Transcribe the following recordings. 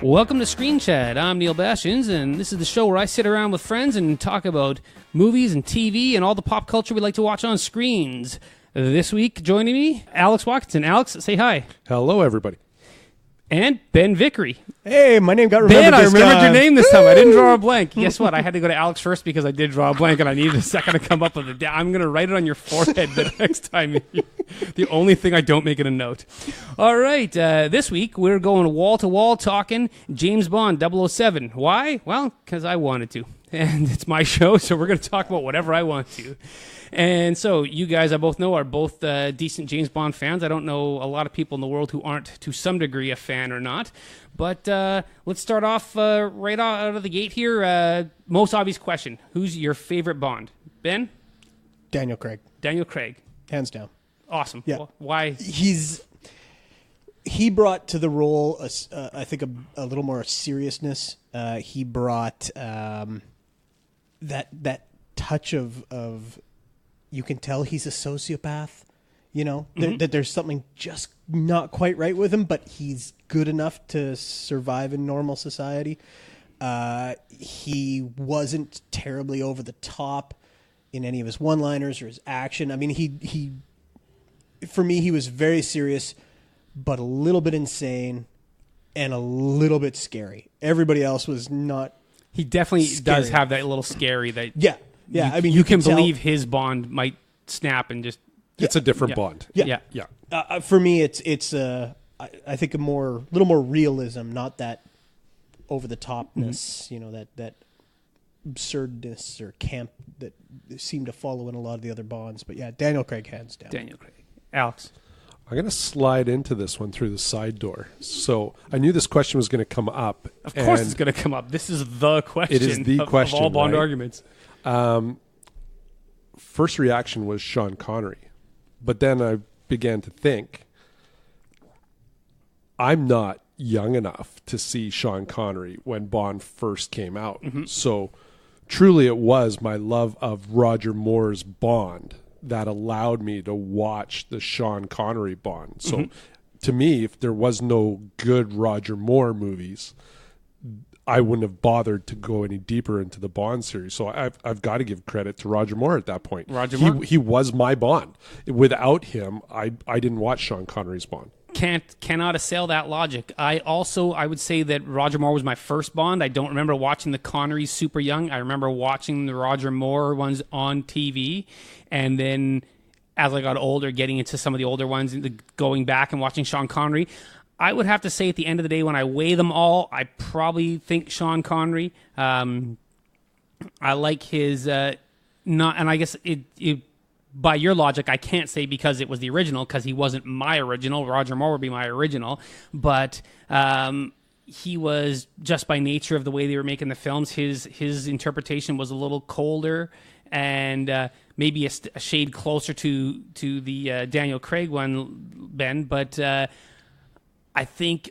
Welcome to Screen Chat. I'm Neale Bastions, and this is the show where I sit around with friends and talk about movies and TV and all the pop culture we like to watch on screens. This week, joining me, Alex Watkinson. Alex, say hi. Hello, everybody. And Ben Vickery. Hey, my name got remembered. Ben, I remembered your name this time. I didn't draw a blank. Guess what? I had to go to Alex first because I did draw a blank, and I needed a second to come up with it. I'm going to write it on your forehead the next time. The only thing I don't make it a note. All right. This week, we're going wall-to-wall talking James Bond 007. Why? Well, because I wanted to. And it's my show, so we're going to talk about whatever I want to. And so you guys, I both know, are both decent James Bond fans. I don't know a lot of people in the world who aren't, to some degree, a fan or not. But let's start off right out of the gate here. Most obvious question. Who's your favorite Bond? Ben? Daniel Craig. Daniel Craig. Hands down. Awesome. Yeah. Why? He brought to the role, I think, a little more seriousness. He brought that touch of you can tell he's a sociopath, you know, that there's something just not quite right with him, but he's good enough to survive in normal society. He wasn't terribly over the top in any of his one-liners or his action. I mean, he for me, he was very serious, but a little bit insane and a little bit scary. Everybody else was not. He definitely scary. Does have that little scary that. Yeah. Yeah, I mean, you can believe his Bond might snap and just. It's a different Bond. Yeah. For me, it's I think a little more realism, not that over the topness. You know, that absurdness or camp that seemed to follow in a lot of the other Bonds. But yeah, Daniel Craig, hands down. Daniel Craig. Alex. I'm going to slide into this one through the side door. So I knew this question was going to come up. Of course it's going to come up. This is the question. It is the question of all Bond right? arguments. First reaction was Sean Connery. But then I began to think, I'm not young enough to see Sean Connery when Bond first came out. Mm-hmm. So truly it was my love of Roger Moore's Bond that allowed me to watch the Sean Connery Bond. So to me, if there was no good Roger Moore movies, I wouldn't have bothered to go any deeper into the Bond series. So I've got to give credit to Roger Moore at that point. Roger Moore? He was my Bond. Without him, I didn't watch Sean Connery's Bond. Cannot assail that logic. I would say that Roger Moore was my first Bond. I don't remember watching the Connerys super young. I remember watching the Roger Moore ones on TV, and then as I got older, getting into some of the older ones, going back and watching Sean Connery. I would have to say at the end of the day, when I weigh them all, I probably think Sean Connery. I like his and I guess it by your logic, I can't say because it was the original, because he wasn't my original. Roger Moore would be my original. But he was, just by nature of the way they were making the films, his interpretation was a little colder and maybe a shade closer to the Daniel Craig one, Ben. But I think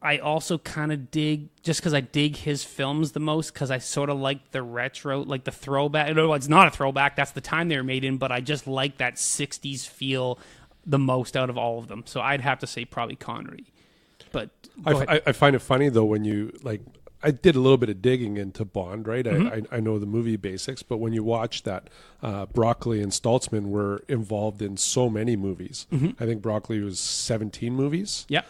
I also kind of dig, just because I dig his films the most, because I sort of like the retro, like the throwback. No, it's not a throwback. That's the time they were made in, but I just like that 60s feel the most out of all of them. So I'd have to say probably Connery. But I find it funny, though, when you, like, I did a little bit of digging into Bond, right? I know the movie basics, but when you watch that, Broccoli and Stoltzman were involved in so many movies. I think Broccoli was 17 movies. Yeah.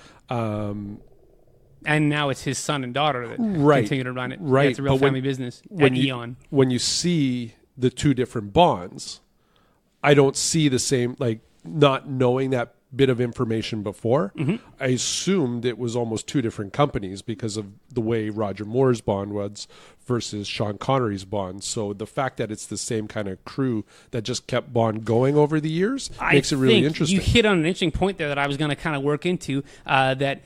And now it's his son and daughter that continue to run it. Right. Yeah, it's a real family business at Eon. When you see the two different Bonds, I don't see the same, like, not knowing that bit of information before. I assumed it was almost two different companies because of the way Roger Moore's Bond was versus Sean Connery's Bond. So the fact that it's the same kind of crew that just kept Bond going over the years makes it really interesting. You hit on an interesting point there that I was going to kind of work into, that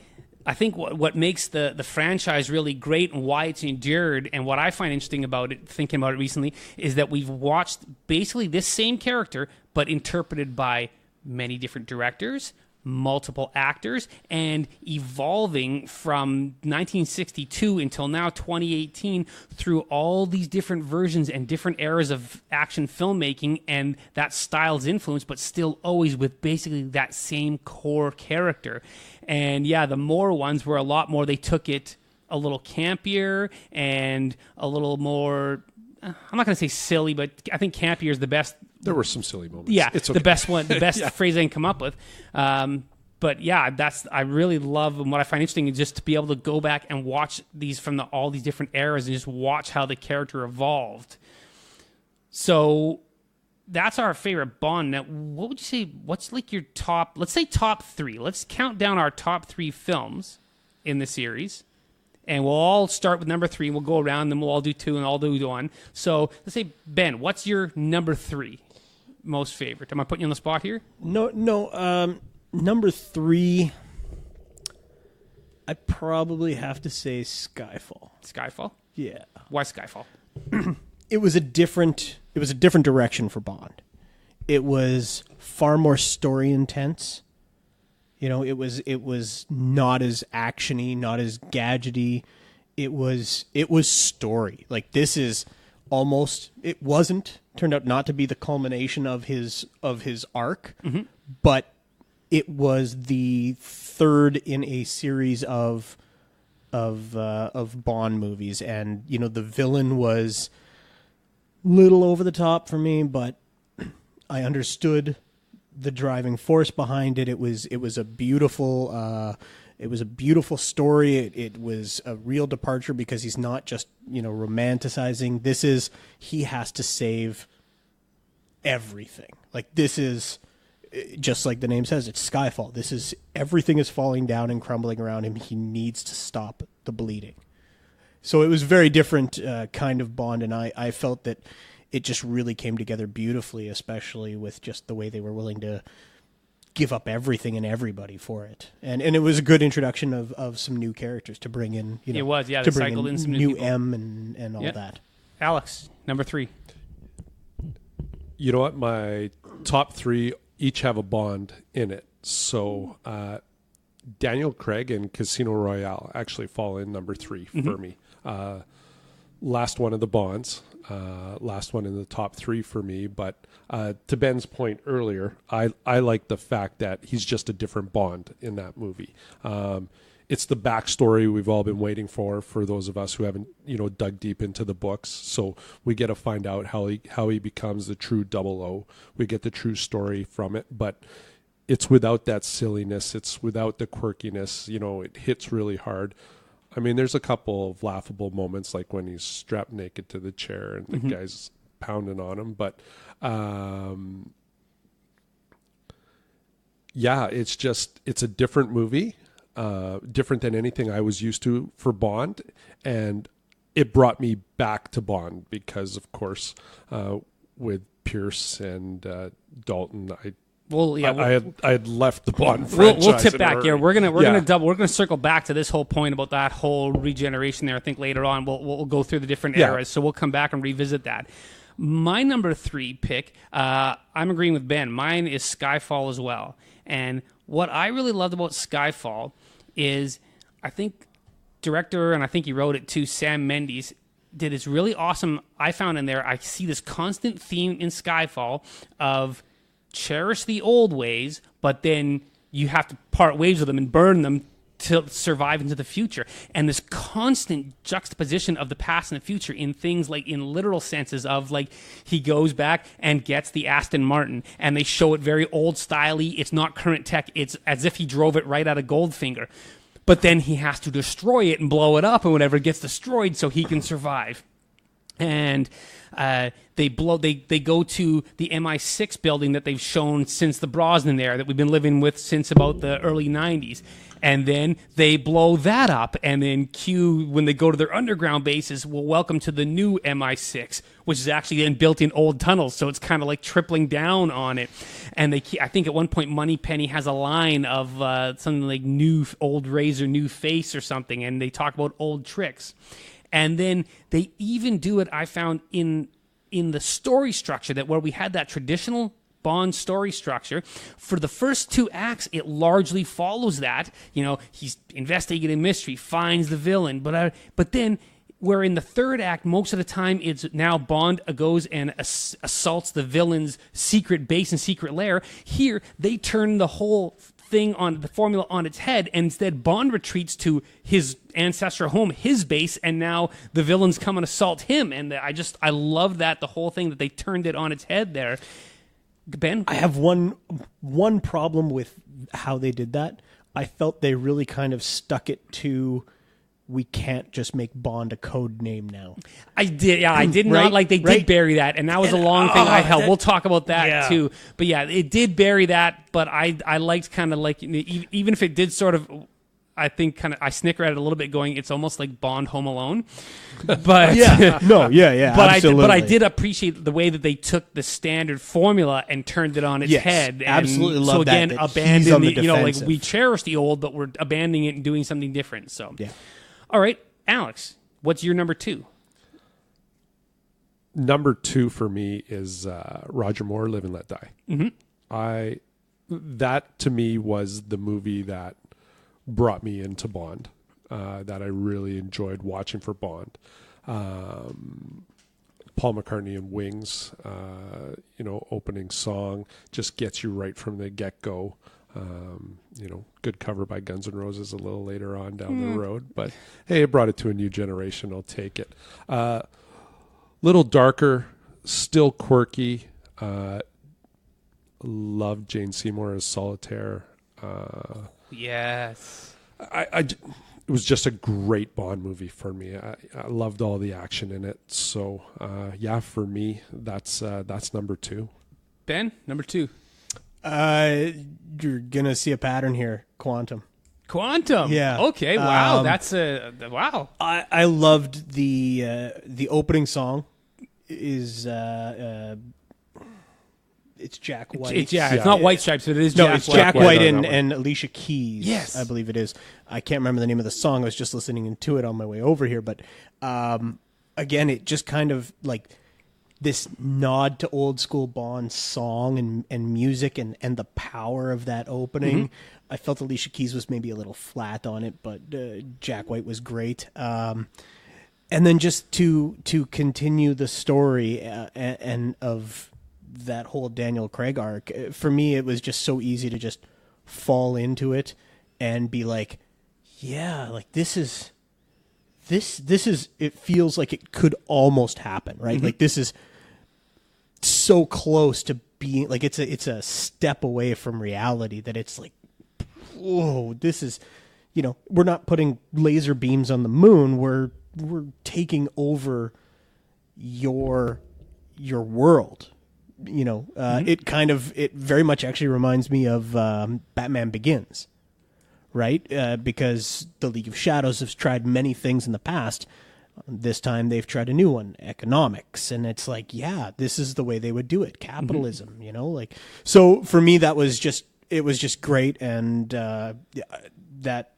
I think what makes the franchise really great and why it's endured, and what I find interesting about it, thinking about it recently, is that we've watched basically this same character, but interpreted by many different directors, multiple actors, and evolving from 1962 until now 2018 through all these different versions and different eras of action filmmaking, and that style's influence, but still always with basically that same core character. And yeah, the Moore ones were a lot more, they took it a little campier and a little more. I'm not going to say silly, but I think campier is the best. There were some silly moments. Yeah, it's okay. the best one, the best phrase I can come up with. But yeah, I really love, and what I find interesting is just to be able to go back and watch these from all these different eras and just watch how the character evolved. So that's our favorite Bond. Now, what would you say? What's like your top? Let's say top 3. Let's count down our top 3 films in the series, and we'll all start with number 3. And we'll go around, then we'll all do 2, and I'll do 1. So let's say, Ben, what's your number 3 most favorite? Am I putting you on the spot here? No. Number 3, I probably have to say Skyfall. Skyfall? Yeah. Why Skyfall? It was a different direction for Bond. It was far more story intense. You know, it was not as actiony, not as gadgety. It was story. Like, this is almost, it turned out not to be the culmination of his arc, but it was the third in a series of Bond movies, and you know, the villain was little over the top for me, but I understood the driving force behind it. It was a beautiful story. It was a real departure because he's not just, you know, romanticizing. He has to save everything. Like, this is, just like the name says, it's Skyfall. Everything is falling down and crumbling around him. He needs to stop the bleeding. So it was very different kind of Bond, and I felt that it just really came together beautifully, especially with just the way they were willing to give up everything and everybody for it. And it was a good introduction of some new characters to bring in. You know, it was, yeah. To they bring cycled in some new people. M and all that. Alex, number 3. You know what? My top 3 each have a Bond in it. So Daniel Craig and Casino Royale actually fall in number 3 for me. Last one of the Bonds, last one in the top 3 for me. But to Ben's point earlier, I like the fact that he's just a different Bond in that movie. It's the backstory we've all been waiting for those of us who haven't, you know, dug deep into the books. So we get to find out how he becomes the true 00. We get the true story from it, but it's without that silliness. It's without the quirkiness. You know, it hits really hard. I mean, there's a couple of laughable moments, like when he's strapped naked to the chair and the guy's pounding on him. But yeah, it's a different movie. Different than anything I was used to for Bond, and it brought me back to Bond because, of course, with Pierce and Dalton, I had left the Bond franchise. We'll tip back here. We're gonna circle back to this whole point about that whole regeneration there. I think later on we'll go through the different eras, so we'll come back and revisit that. My number 3 pick, I'm agreeing with Ben. Mine is Skyfall as well, and what I really loved about Skyfall is, I think director, and I think he wrote it too, Sam Mendes, did this really awesome, I found in there, I see this constant theme in Skyfall of cherish the old ways, but then you have to part ways with them and burn them to survive into the future. And this constant juxtaposition of the past and the future in things like in literal senses of, like, he goes back and gets the Aston Martin and they show it very old styley. It's not current tech. It's as if he drove it right out of Goldfinger. But then he has to destroy it and blow it up, and whenever it gets destroyed so he can survive. And they go to the MI6 building that they've shown since the Brosnan era that we've been living with since about the early 90s. And then they blow that up, and then when they go to their underground bases, well, welcome to the new MI6, which is actually then built in old tunnels, so it's kind of like tripling down on it. And I think at one point Moneypenny has a line of something like new old razor, new face or something, and they talk about old tricks. And then they even do it, I found, in the story structure, that where we had that traditional Bond story structure, for the first 2 acts, it largely follows that. You know, he's investigating mystery, finds the villain, but then where in the 3rd act, most of the time, it's now Bond goes and assaults the villain's secret base and secret lair. Here, they turn the whole thing on the formula on its head, and instead Bond retreats to his ancestral home, his base, and now the villains come and assault him. And I love that, the whole thing that they turned it on its head there. Ben? I have one problem with how they did that. I felt they really kind of stuck it to, we can't just make Bond a code name now. I did not Right? like they did bury that, and that was a long thing I held. We'll talk about that Yeah. too. But yeah, it did bury that, but I liked kind of like, even if it did sort of, I think kind of, I snicker at it a little bit going, it's almost like Bond Home Alone. But But absolutely. but I did appreciate the way that they took the standard formula and turned it on its Yes, head. And absolutely love so again, that he's abandon on the like defensive. we cherish the old, but we're abandoning it and doing something different. So Yeah. all right, Alex, what's your number 2? Number 2 for me is Roger Moore, Live and Let Die. Mm-hmm. That to me was the movie that brought me into Bond, that I really enjoyed watching for Bond. Paul McCartney and Wings, opening song just gets you right from the get-go. Good cover by Guns N' Roses a little later on down the road, but hey, it brought it to a new generation. I'll take it. Little darker, still quirky. Love Jane Seymour as Solitaire. Yes. It was just a great Bond movie for me. I loved all the action in it. So for me, that's number 2. Ben, number 2. You're gonna see a pattern here. Quantum. Yeah. Okay. Wow. That's wow. I loved the opening song. Is it's Jack White. It's not White Stripes, but it is No, Jack it's White. Jack White White on that and Alicia Keys. Yes. I believe it is. I can't remember the name of the song. I was just listening to it on my way over here. But again, it just kind of like this nod to old school Bond song and music and the power of that opening. Mm-hmm. I felt Alicia Keys was maybe a little flat on it, but Jack White was great. And then just to continue the story and of that whole Daniel Craig arc, for me, it was just so easy to just fall into it and be like, yeah, like this is, it feels like it could almost happen, right? Like this is so close to being like, it's a step away from reality that it's like, whoa, this is, we're not putting laser beams on the moon. We're taking over your world. It very much actually reminds me of Batman Begins, right? Because the League of Shadows has tried many things in the past. This time they've tried a new one, economics, and it's like, yeah, this is the way they would do it, capitalism. So for me, it was just great, and that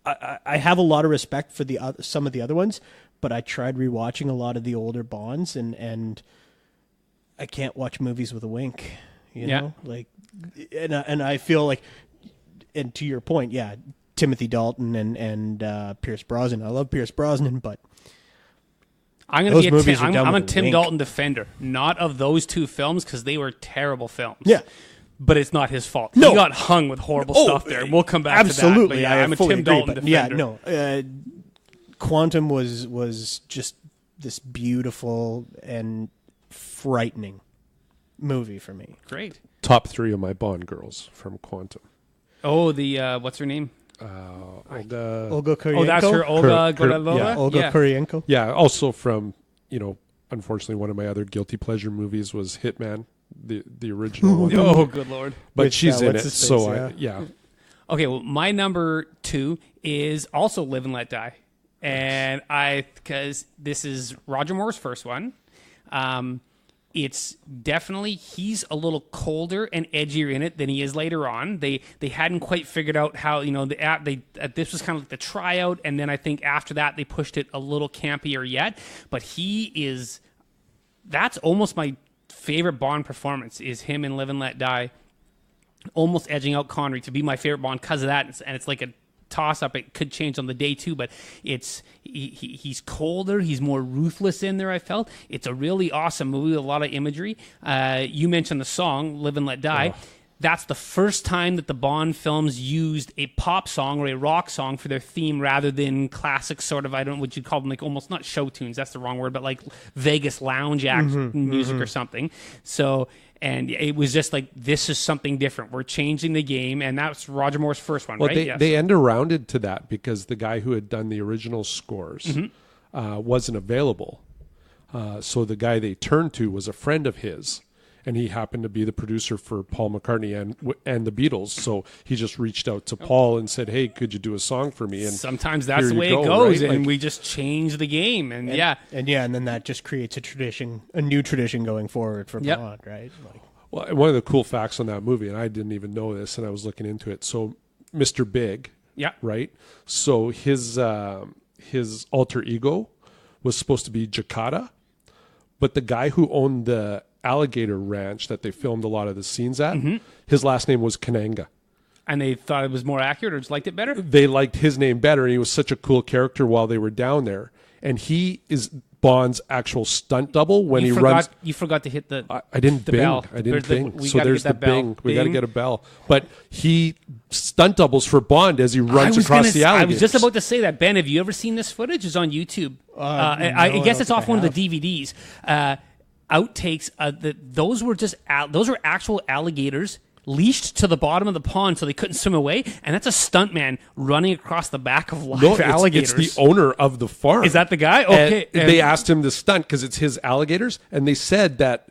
I have a lot of respect for some of the other ones, but I tried rewatching a lot of the older Bonds, and I can't watch movies with a wink, and I feel like, and to your point, yeah, Timothy Dalton and Pierce Brosnan. I love Pierce Brosnan, but I'm going to be I'm a Tim Dalton defender, not of those two films because they were terrible films. Yeah. But it's not his fault. No. He got hung with horrible stuff there. We'll come back absolutely, to that. But yeah, I'm a Tim Dalton defender. Yeah, no. Quantum was just this beautiful and frightening movie for me. Great. Top 3 of my Bond girls from Quantum. Oh, the what's her name? Olga Kurylenko. Oh, that's her, Olga Gorodova? yeah. Olga Kurylenko. Yeah, also from, unfortunately, one of my other guilty pleasure movies was Hitman, the original one. Oh, good Lord. But she's in what's it, his face, so yeah. Okay, well, my number 2 is also Live and Let Die. And because this is Roger Moore's first one. It's definitely, he's a little colder and edgier in it than he is later on. They hadn't quite figured out how, this was kind of like the tryout, and then I think after that they pushed it a little campier yet. But that's almost my favorite Bond performance, is him in Live and Let Die, almost edging out Connery to be my favorite Bond because of that. And it's like a toss-up. It could change on the day too, but he's colder, he's more ruthless in there, I felt. It's a really awesome movie with a lot of imagery. You mentioned the song Live and Let Die. that's the first time that the Bond films used a pop song or a rock song for their theme rather than classic sort of, I don't know what you'd call them, like almost not show tunes, that's the wrong word, but like Vegas lounge act music or something. So, and it was just like, this is something different. We're changing the game, and that's Roger Moore's first one, well, right? They end-arounded to that because the guy who had done the original scores wasn't available. So the guy they turned to was a friend of his, and he happened to be the producer for Paul McCartney and the Beatles. So he just reached out to Paul and said, "Hey, could you do a song for me?" And sometimes that's the way go, it goes, right? and like, we just change the game, and then that just creates a new tradition going forward for Bond, right? Like, well, one of the cool facts on that movie, and I didn't even know this, and I was looking into it. So Mr. Big, right? So his alter ego was supposed to be Jakata, but the guy who owned the alligator ranch that they filmed a lot of the scenes at, his last name was Kananga. And they thought it was more accurate or just liked it better? They liked his name better, and he was such a cool character while they were down there. And he is Bond's actual stunt double when he runs. You forgot to hit the I didn't the bing. bell. I didn't bing. So there's the bing. We got to Bing. get a bell. But he stunt doubles for Bond as he runs across the alligators. I was just about to say that. Ben, have you ever seen this footage? It's on YouTube. I guess it's off one of the DVDs. Outtakes. Those were actual alligators leashed to the bottom of the pond so they couldn't swim away, and that's a stuntman running across the back of live alligators. It's the owner of the farm. Is that the guy? Okay. And they asked him to stunt because it's his alligators, and they said that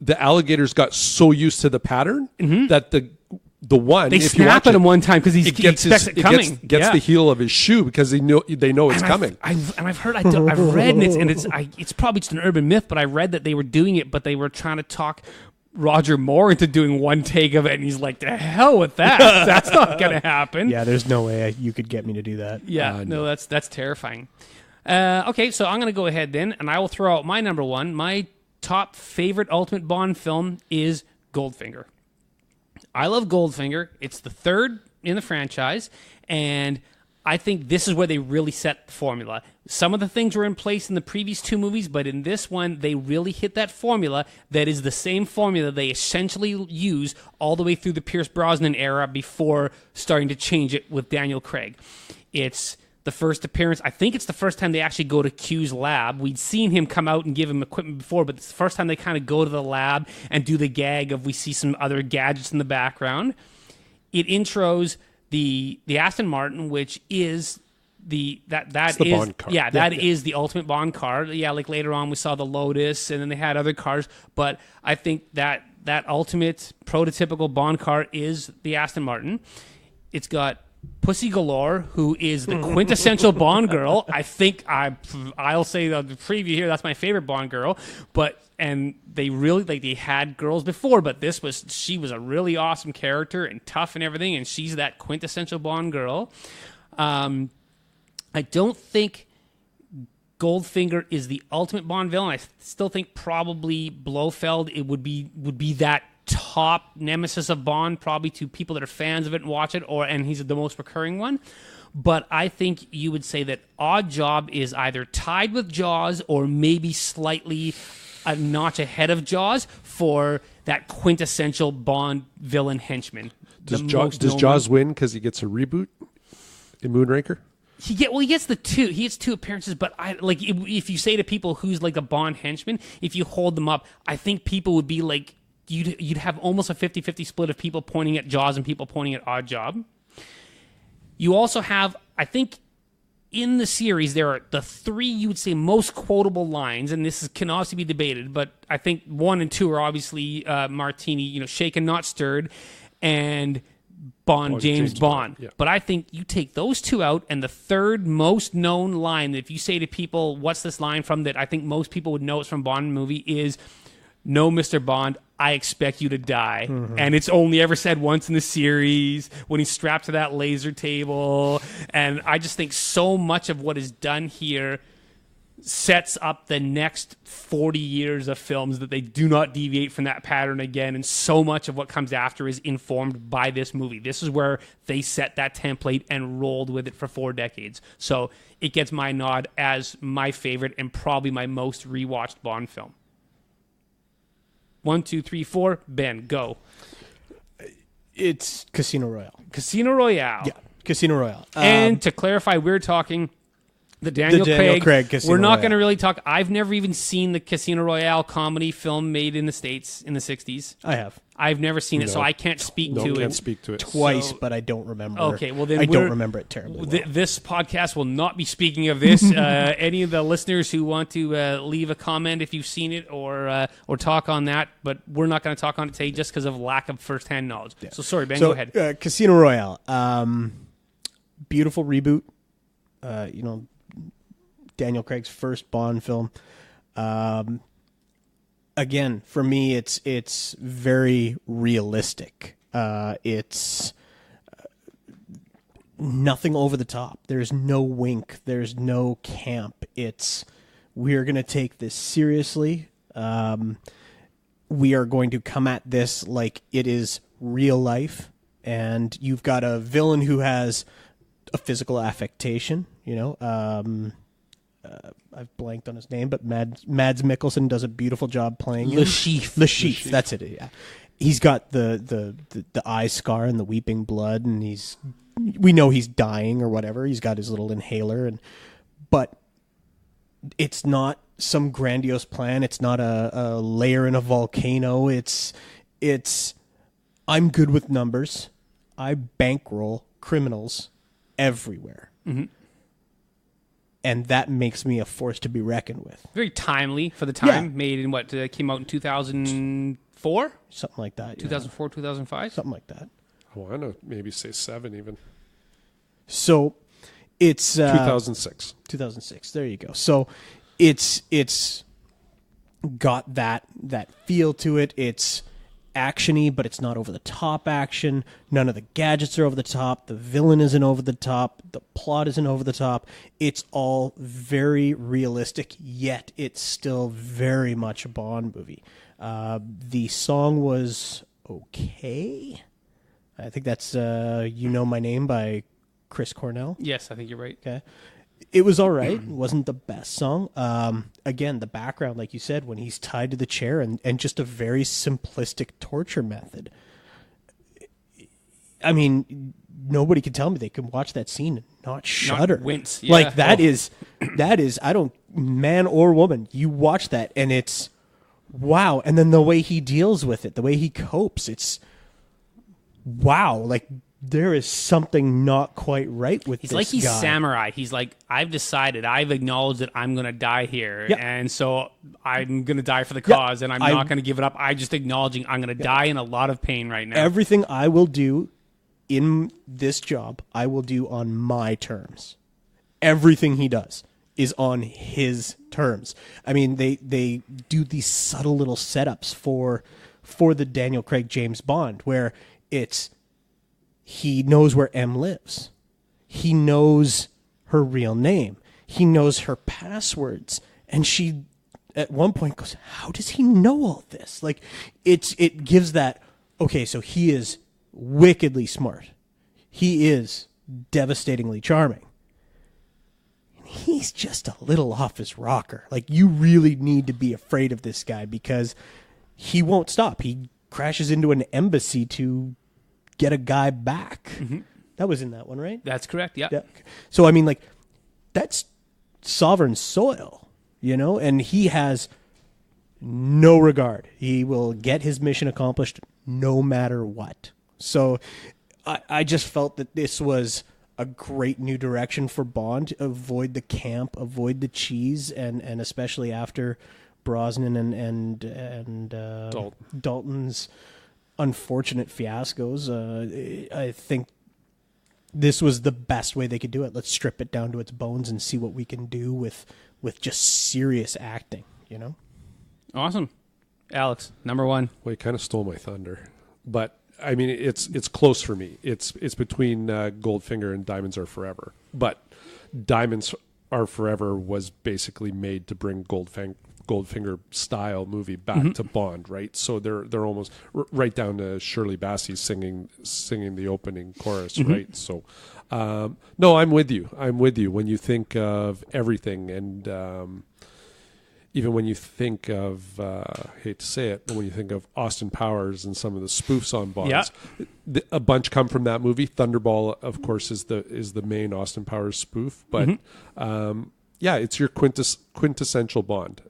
the alligators got so used to the pattern that the one they snap at him one time because he expects it coming. Gets the heel of his shoe because they know it's coming. I've heard, I've read, and it's probably just an urban myth, but I read that they were doing it, but they were trying to talk Roger Moore into doing one take of it, and he's like, "To hell with that! That's not going to happen." Yeah, there's no way you could get me to do that. Yeah, no, that's terrifying. Okay, so I'm going to go ahead then, and I will throw out my number one. My top favorite Ultimate Bond film is Goldfinger. I love Goldfinger. It's the third in the franchise, and I think this is where they really set the formula. Some of the things were in place in the previous two movies, but in this one, they really hit that formula that is the same formula they essentially use all the way through the Pierce Brosnan era before starting to change it with Daniel Craig. It's the first appearance. I think it's the first time they actually go to Q's lab. We'd seen him come out and give him equipment before, but it's the first time they kind of go to the lab and do the gag of we see some other gadgets in the background. It intros the Aston Martin, which is the Bond car. Yeah, that is the ultimate Bond car. Yeah, like later on we saw the Lotus, and then they had other cars, but I think that ultimate prototypical Bond car is the Aston Martin. It's got Pussy Galore, who is the quintessential Bond girl. I think I'll say the preview here, that's my favorite Bond girl, and they really, they had girls before, but she was a really awesome character and tough and everything, and she's that quintessential Bond girl. I don't think Goldfinger is the ultimate Bond villain. I still think probably Blofeld would be that top nemesis of Bond, probably to people that are fans of it and watch it, and he's the most recurring one. But I think you would say that Odd Job is either tied with Jaws or maybe slightly a notch ahead of Jaws for that quintessential Bond villain henchman. Does Jaws win because he gets a reboot in Moonraker? He gets two. He gets two appearances, but if you say to people who's like a Bond henchman, if you hold them up, I think people would be like, you'd have almost a 50-50 split of people pointing at Jaws and people pointing at Odd Job. You also have, I think, in the series, there are the three, you would say, most quotable lines, and this can obviously be debated, but I think 1 and 2 are obviously Martini, shaken, not stirred, and James Bond. Yeah. But I think you take those two out, and the third most known line, that if you say to people, what's this line from, that I think most people would know it's from Bond movie, is, "No, Mr. Bond, I expect you to die." Mm-hmm. And it's only ever said once in the series when he's strapped to that laser table. And I just think so much of what is done here sets up the next 40 years of films that they do not deviate from that pattern again. And so much of what comes after is informed by this movie. This is where they set that template and rolled with it for 4 decades. So it gets my nod as my favorite and probably my most rewatched Bond film. 1, 2, 3, 4. Ben, go. It's Casino Royale. Casino Royale. Yeah, Casino Royale. And to clarify, we're talking the Daniel Craig Casino we're not Royale. going to really talk. I've never even seen the Casino Royale comedy film made in the States in the 60s. I have I've never seen it, so I can't speak to can't it. speak to it. twice, So- but I don't remember. Okay, well then I don't we're- remember it terribly. Well. This podcast will not be speaking of this. Any of the listeners who want to leave a comment if you've seen it or talk on that, but we're not going to talk on it today just because of lack of firsthand knowledge. So sorry, Ben, go ahead. Casino Royale, beautiful reboot. Daniel Craig's first Bond film. Again, for me, it's very realistic. It's nothing over the top. There's no wink. There's no camp. We're going to take this seriously. We are going to come at this like it is real life. And you've got a villain who has a physical affectation, I've blanked on his name, but Mads Mikkelsen does a beautiful job playing him. Le Chiffre. Le Chiffre, that's it. Yeah, he's got the eye scar and the weeping blood, and we know he's dying or whatever. He's got his little inhaler, but it's not some grandiose plan. It's not a layer in a volcano. It's I'm good with numbers. I bankroll criminals everywhere. Mm-hmm. And that makes me a force to be reckoned with. Very timely for the time. Yeah. Made in what? Came out in 2004? Something like that. 2004, 2005? Something like that. I want to maybe say 7 even. So it's 2006. 2006. There you go. So it's got that feel to it. It's actiony, but it's not over the top action. None of the gadgets are over the top. The villain isn't over the top. The plot isn't over the top. It's all very realistic, yet it's still very much a Bond movie. The song was okay. I think that's You Know My Name by Chris Cornell. Yes, I think you're right. Okay. It was all right. It wasn't the best song. Again, the background, like you said, when he's tied to the chair and just a very simplistic torture method. I mean, nobody can tell me they can watch that scene and not shudder. Wince. Yeah. Like that is, I don't, man or woman, you watch that and it's, wow. And then the way he deals with it, the way he copes, it's, wow. Like, there is something not quite right with this guy. He's samurai. He's like, I've decided, I've acknowledged that I'm going to die here. Yep. And so I'm going to die for the cause, and I'm not going to give it up. I'm just acknowledging I'm going to die in a lot of pain right now. Everything I will do in this job, I will do on my terms. Everything he does is on his terms. I mean, they do these subtle little setups for the Daniel Craig James Bond, where it's, he knows where M lives. He knows her real name. He knows her passwords. And she, at one point, goes, how does he know all this? Like, it gives that, okay, so he is wickedly smart. He is devastatingly charming. And he's just a little off his rocker. Like, you really need to be afraid of this guy because he won't stop. He crashes into an embassy to get a guy back. Mm-hmm. That was in that one, right? That's correct, yeah. So, I mean, like, that's sovereign soil, and he has no regard. He will get his mission accomplished no matter what. So I just felt that this was a great new direction for Bond. Avoid the camp, avoid the cheese, and especially after Brosnan and Dalton's unfortunate fiascos, I think this was the best way they could do it. Let's strip it down to its bones and see what we can do with just serious acting, Awesome. Alex, number one. Well, you kind of stole my thunder, but I mean, it's close for me. It's between Goldfinger and Diamonds Are Forever, but Diamonds Are Forever was basically made to bring Goldfinger style movie back to Bond, right? So they're almost right down to Shirley Bassey singing the opening chorus, right? So no, I'm with you when you think of everything, and even when you think of, hate to say it, but when you think of Austin Powers and some of the spoofs on Bonds, Yeah. a bunch come from that movie. Thunderball, of course, is the main Austin Powers spoof, but yeah, it's your quintessential Bond.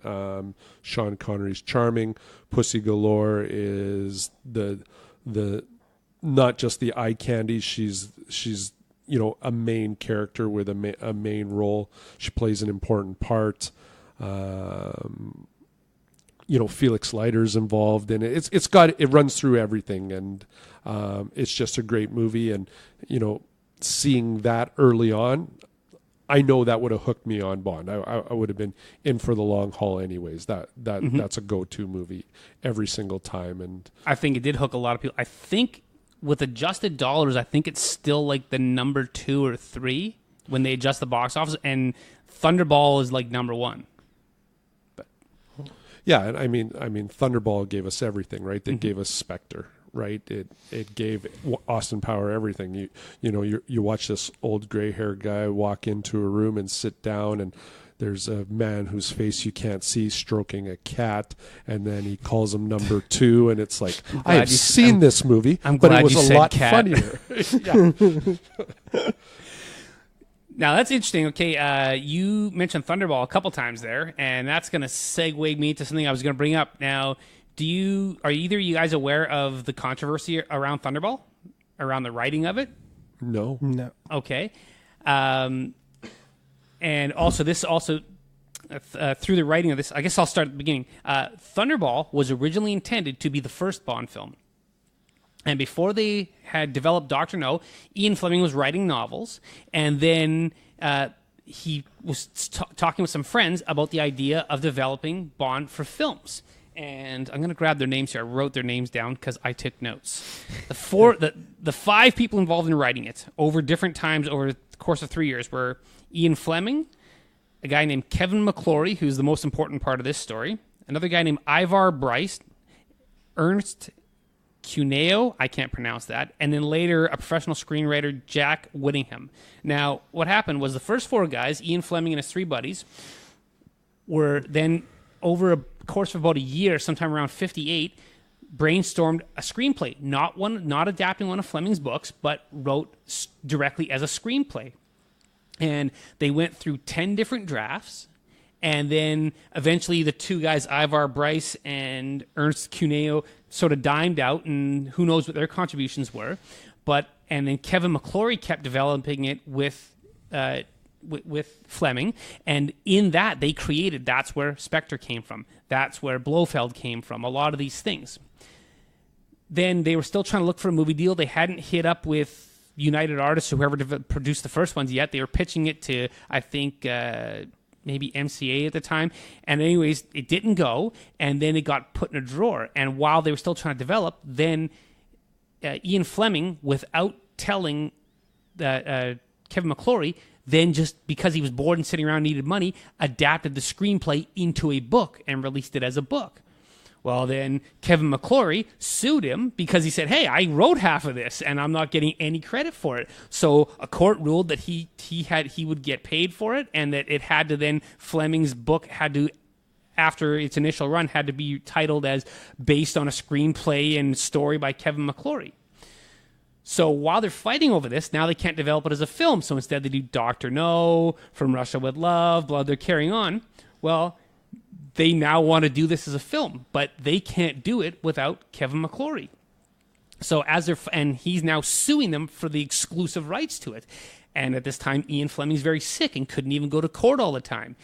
Sean Connery's charming. Pussy Galore is the not just the eye candy. She's a main character with a main role. She plays an important part. Felix Leiter's involved in it. It runs through everything, and it's just a great movie. And seeing that early on, I know that would have hooked me on Bond. I would have been in for the long haul anyways. That's a go-to movie every single time. And I think it did hook a lot of people. I think with adjusted dollars, I think it's still like the number 2 or 3 when they adjust the box office, and Thunderball is like number 1. But yeah, and I mean, Thunderball gave us everything, right? They gave us Spectre, right? It gave Austin Power everything. You watch this old gray-haired guy walk into a room and sit down, and there's a man whose face you can't see stroking a cat, and then he calls him number 2, and it's like, I have seen this movie, but it was a lot funnier. Yeah. Now, that's interesting. Okay, you mentioned Thunderball a couple times there, and that's going to segue me to something I was going to bring up. Now, are either of you guys aware of the controversy around Thunderball, around the writing of it? No. Okay. And also, through the writing of this, I guess I'll start at the beginning. Thunderball was originally intended to be the first Bond film. And before they had developed Dr. No, Ian Fleming was writing novels, and then he was talking with some friends about the idea of developing Bond for films. And I'm going to grab their names here. I wrote their names down because I took notes. The 5 people involved in writing it over different times over the course of 3 years were Ian Fleming, a guy named Kevin McClory, who's the most important part of this story, another guy named Ivar Bryce, Ernst Cuneo, I can't pronounce that, and then later a professional screenwriter, Jack Whittingham. Now, what happened was the first 4 guys, Ian Fleming and his 3 buddies, were then, over a course of about a year, sometime around 58, brainstormed a screenplay, not adapting one of Fleming's books, but wrote directly as a screenplay. And they went through 10 different drafts, and then eventually the 2 guys, Ivar Bryce and Ernst Cuneo, sort of dimed out, and who knows what their contributions were. And then Kevin McClory kept developing it with Fleming, and in that they created, that's where Spectre came from, that's where Blofeld came from, a lot of these things. Then they were still trying to look for a movie deal. They hadn't hit up with United Artists or whoever produced the first ones yet. They were pitching it to, I think, maybe MCA at the time. And anyways, it didn't go, and then it got put in a drawer. And while they were still trying to develop, then Ian Fleming, without telling Kevin McClory, then just because he was bored and sitting around and needed money, adapted the screenplay into a book and released it as a book. Well, then Kevin McClory sued him because he said, hey, I wrote half of this and I'm not getting any credit for it. So a court ruled that he would get paid for it, and that it had to then, Fleming's book had to, after its initial run, had to be titled as based on a screenplay and story by Kevin McClory. So while they're fighting over this, now they can't develop it as a film. So instead they do Dr. No, From Russia with Love, Blood, they're carrying on. Well, they now want to do this as a film, but they can't do it without Kevin McClory. So and he's now suing them for the exclusive rights to it. And at this time, Ian Fleming's very sick and couldn't even go to court all the time.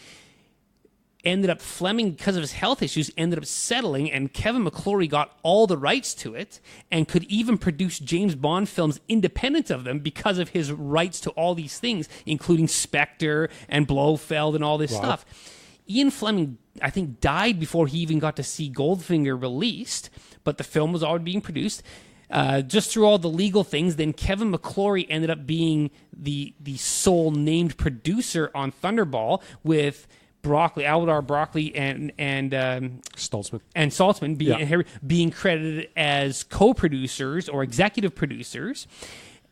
Fleming, because of his health issues, ended up settling, and Kevin McClory got all the rights to it and could even produce James Bond films independent of them because of his rights to all these things, including Spectre and Blofeld and all this stuff. Ian Fleming, I think, died before he even got to see Goldfinger released, but the film was already being produced. Just through all the legal things, then Kevin McClory ended up being the sole named producer on Thunderball, with Albert Broccoli and Saltzman being credited as co-producers or executive producers.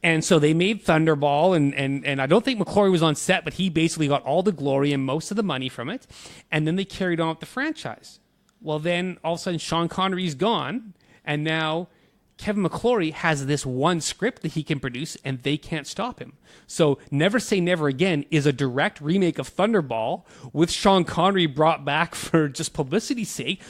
And so they made Thunderball, and I don't think McClory was on set, but he basically got all the glory and most of the money from it. And then they carried on with the franchise. Well, then all of a sudden Sean Connery's gone, and now Kevin McClory has this one script that he can produce, and they can't stop him. So Never Say Never Again is a direct remake of Thunderball with Sean Connery brought back for just publicity's sake.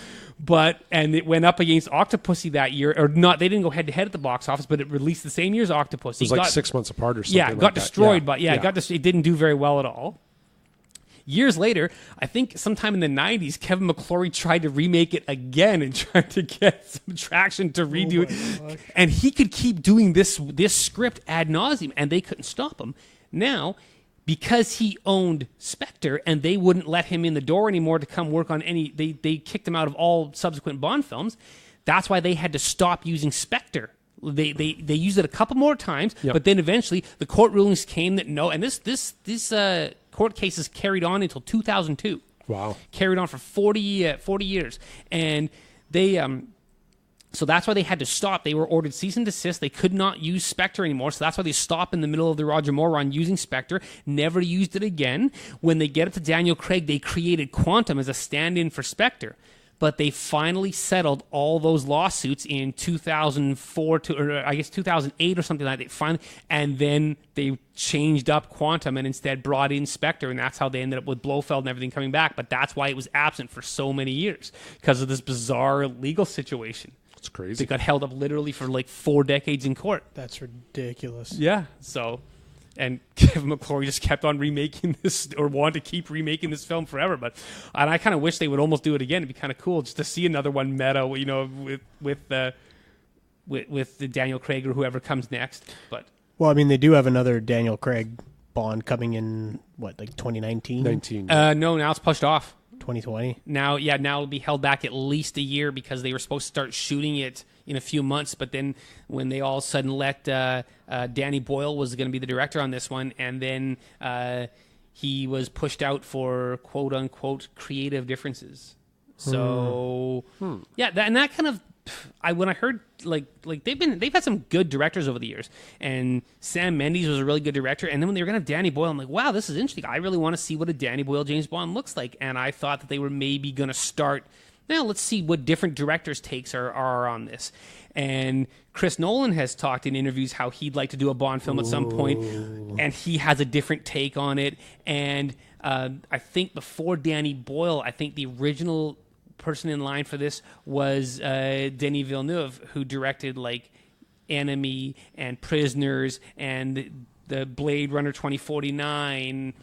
And it went up against Octopussy that year, or not. They didn't go head to head at the box office, but it released the same year as Octopussy. It was like 6 months apart or something. Yeah, like got that. destroyed, but it didn't do very well at all. Years later, I think sometime in the 90s, Kevin McClory tried to remake it again and tried to get some traction to redo it. And he could keep doing this script ad nauseum, and they couldn't stop him. Now, because he owned Spectre and they wouldn't let him in the door anymore to come work on any, they kicked him out of all subsequent Bond films. That's why they had to stop using Spectre. They used it a couple more times, but then eventually the court rulings came that no, and this court cases carried on until 2002. Wow. Carried on for 40 years. And they, so that's why they had to stop. They were ordered cease and desist. They could not use Spectre anymore. So that's why they stopped in the middle of the Roger Moore run using Spectre. Never used it again. When they get it to Daniel Craig, they created Quantum as a stand-in for Spectre. But they finally settled all those lawsuits in 2004 or I guess 2008 or something like that. And then they changed up Quantum and instead brought in Spectre, and that's how they ended up with Blofeld and everything coming back. But that's why it was absent for so many years, because of this bizarre legal situation. It's crazy. They got held up literally for like 4 decades in court. That's ridiculous. Yeah. So, and Kevin McClory just kept on remaking this, or wanted to keep remaking this film forever. And I kind of wish they would almost do it again. It'd be kind of cool just to see another one meta, you know, with the Daniel Craig or whoever comes next. But well, I mean, they do have another Daniel Craig Bond coming in what, like 2019? 19. No, now it's pushed off. 2020. Now it'll be held back at least a year because they were supposed to start shooting it in a few months, but then when they all of a sudden let Danny Boyle was going to be the director on this one, and then he was pushed out for quote unquote creative differences. So yeah, that kind of, when I heard like they've had some good directors over the years, and Sam Mendes was a really good director, and then when they were gonna have Danny Boyle, I'm like, wow, this is interesting. I really want to see what a Danny Boyle James Bond looks like, and I thought that they were maybe gonna start. Now let's see what different directors' takes are on this. And Chris Nolan has talked in interviews how he'd like to do a Bond film at some point, and he has a different take on it. And I think before Danny Boyle, I think the original person in line for this was Denis Villeneuve, who directed like Enemy and Prisoners and the Blade Runner 2049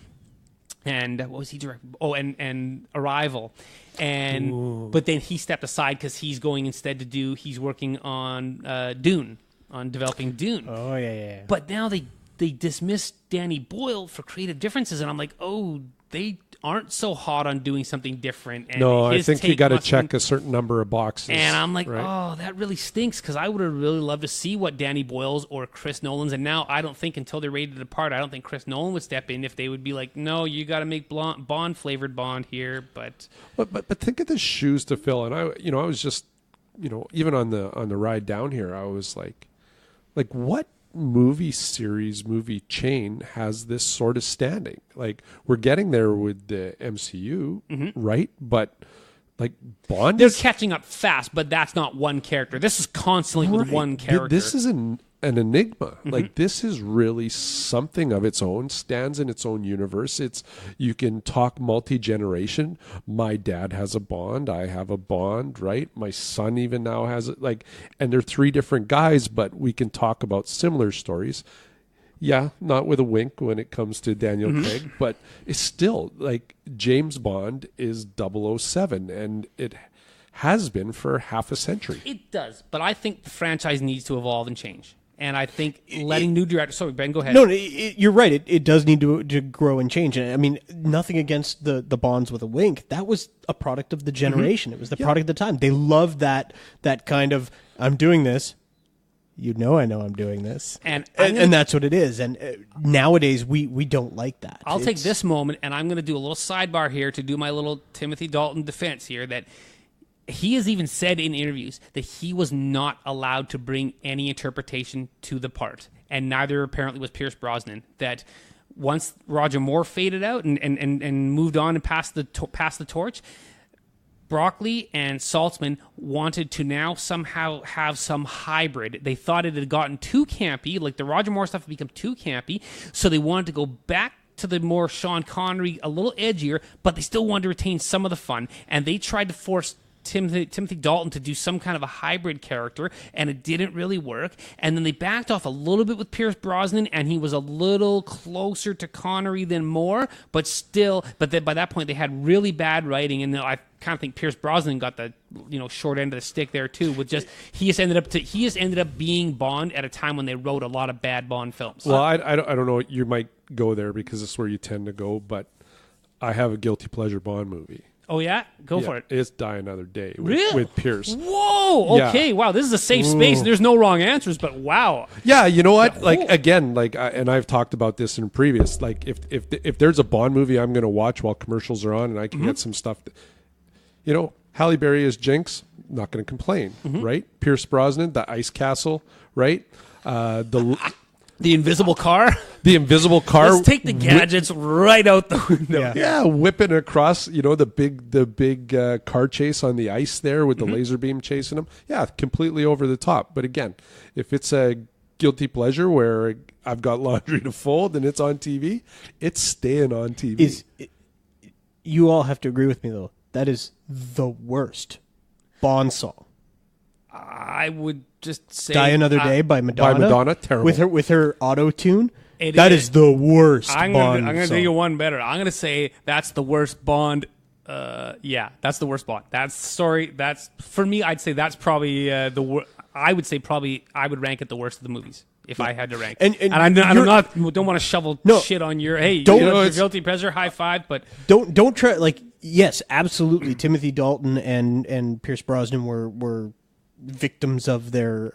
and what was he directing? Oh, and Arrival. And but then he stepped aside because he's going instead to he's working on Dune, on developing Dune. Oh yeah. But now they dismissed Danny Boyle for creative differences, and I'm like, oh, they aren't so hot on doing something different. And no, I think you got to check a certain number of boxes. And I'm like, right? Oh, that really stinks, because I would have really loved to see what Danny Boyle's or Chris Nolan's. And now I don't think until they're ready to depart, I don't think Chris Nolan would step in if they would be like, no, you got to make Bond flavored Bond here. But think of the shoes to fill. And I was just, even on the ride down here, I was like what movie chain has this sort of standing? Like, we're getting there with the MCU, right? But like Bond, they're catching up fast, but that's not one character. This is constantly with one character. This is an enigma. Like, this is really something of its own, stands in its own universe. You can talk multi-generation. My dad has a Bond, I have a Bond, right? My son even now has it. Like, and they're 3 different guys, but we can talk about similar stories. Yeah, not with a wink when it comes to Daniel Craig, but it's still like James Bond is 007, and it has been for half a century. It does, but I think the franchise needs to evolve and change. And I think letting new directors... Sorry, Ben, go ahead. No, you're right. It does need to grow and change. And I mean, nothing against the Bonds with a wink. That was a product of the generation. It was the product of the time. They loved that kind of, I'm doing this. I know I'm doing this. And that's what it is. And nowadays, we don't like that. I'll take this moment, and I'm going to do a little sidebar here to do my little Timothy Dalton defense here, that he has even said in interviews that he was not allowed to bring any interpretation to the part. and neither apparently was Pierce Brosnan. That once Roger Moore faded out and moved on and passed the torch, Broccoli and Saltzman wanted to now somehow have some hybrid. They thought it had gotten too campy, like the Roger Moore stuff had become too campy, so they wanted to go back to the more Sean Connery, a little edgier, but they still wanted to retain some of the fun, and they tried to force Timothy Dalton to do some kind of a hybrid character, and it didn't really work. And then they backed off a little bit with Pierce Brosnan, and he was a little closer to Connery than Moore, but then by that point they had really bad writing, and I kind of think Pierce Brosnan got the short end of the stick there too. With just he just ended up being Bond at a time when they wrote a lot of bad Bond films. Well, I don't know. You might go there because it's where you tend to go, but I have a guilty pleasure Bond movie. Oh, yeah? Go for it. It's Die Another Day with Pierce. Whoa! Okay, wow, this is a safe space. There's no wrong answers, but wow. Yeah, you know what? Like, again, and I've talked about this in previous, like, if there's a Bond movie I'm going to watch while commercials are on and I can get some stuff, Halle Berry as Jinx, not going to complain, right? Pierce Brosnan, the Ice Castle, right? The invisible car? The invisible car. Let's take the gadgets right out the window. Yeah, whipping across, the big car chase on the ice there with the laser beam chasing them. Yeah, completely over the top. But again, if it's a guilty pleasure where I've got laundry to fold and it's on TV, it's staying on TV. You all have to agree with me, though. That is the worst Bond song. I would just say Die Another Day by Madonna. By Madonna, terrible. With her auto-tune. That is the worst Bond song. I'm going to do you one better. I'm going to say that's the worst Bond. That's the worst Bond. That's for me, I'd say that's probably the worst. I would say probably I would rank it the worst of the movies if I had to rank. And I don't want to shovel shit on your, hey, your guilty pleasure, high five, but don't try, like, yes, absolutely. Timothy Dalton and Pierce Brosnan were victims of their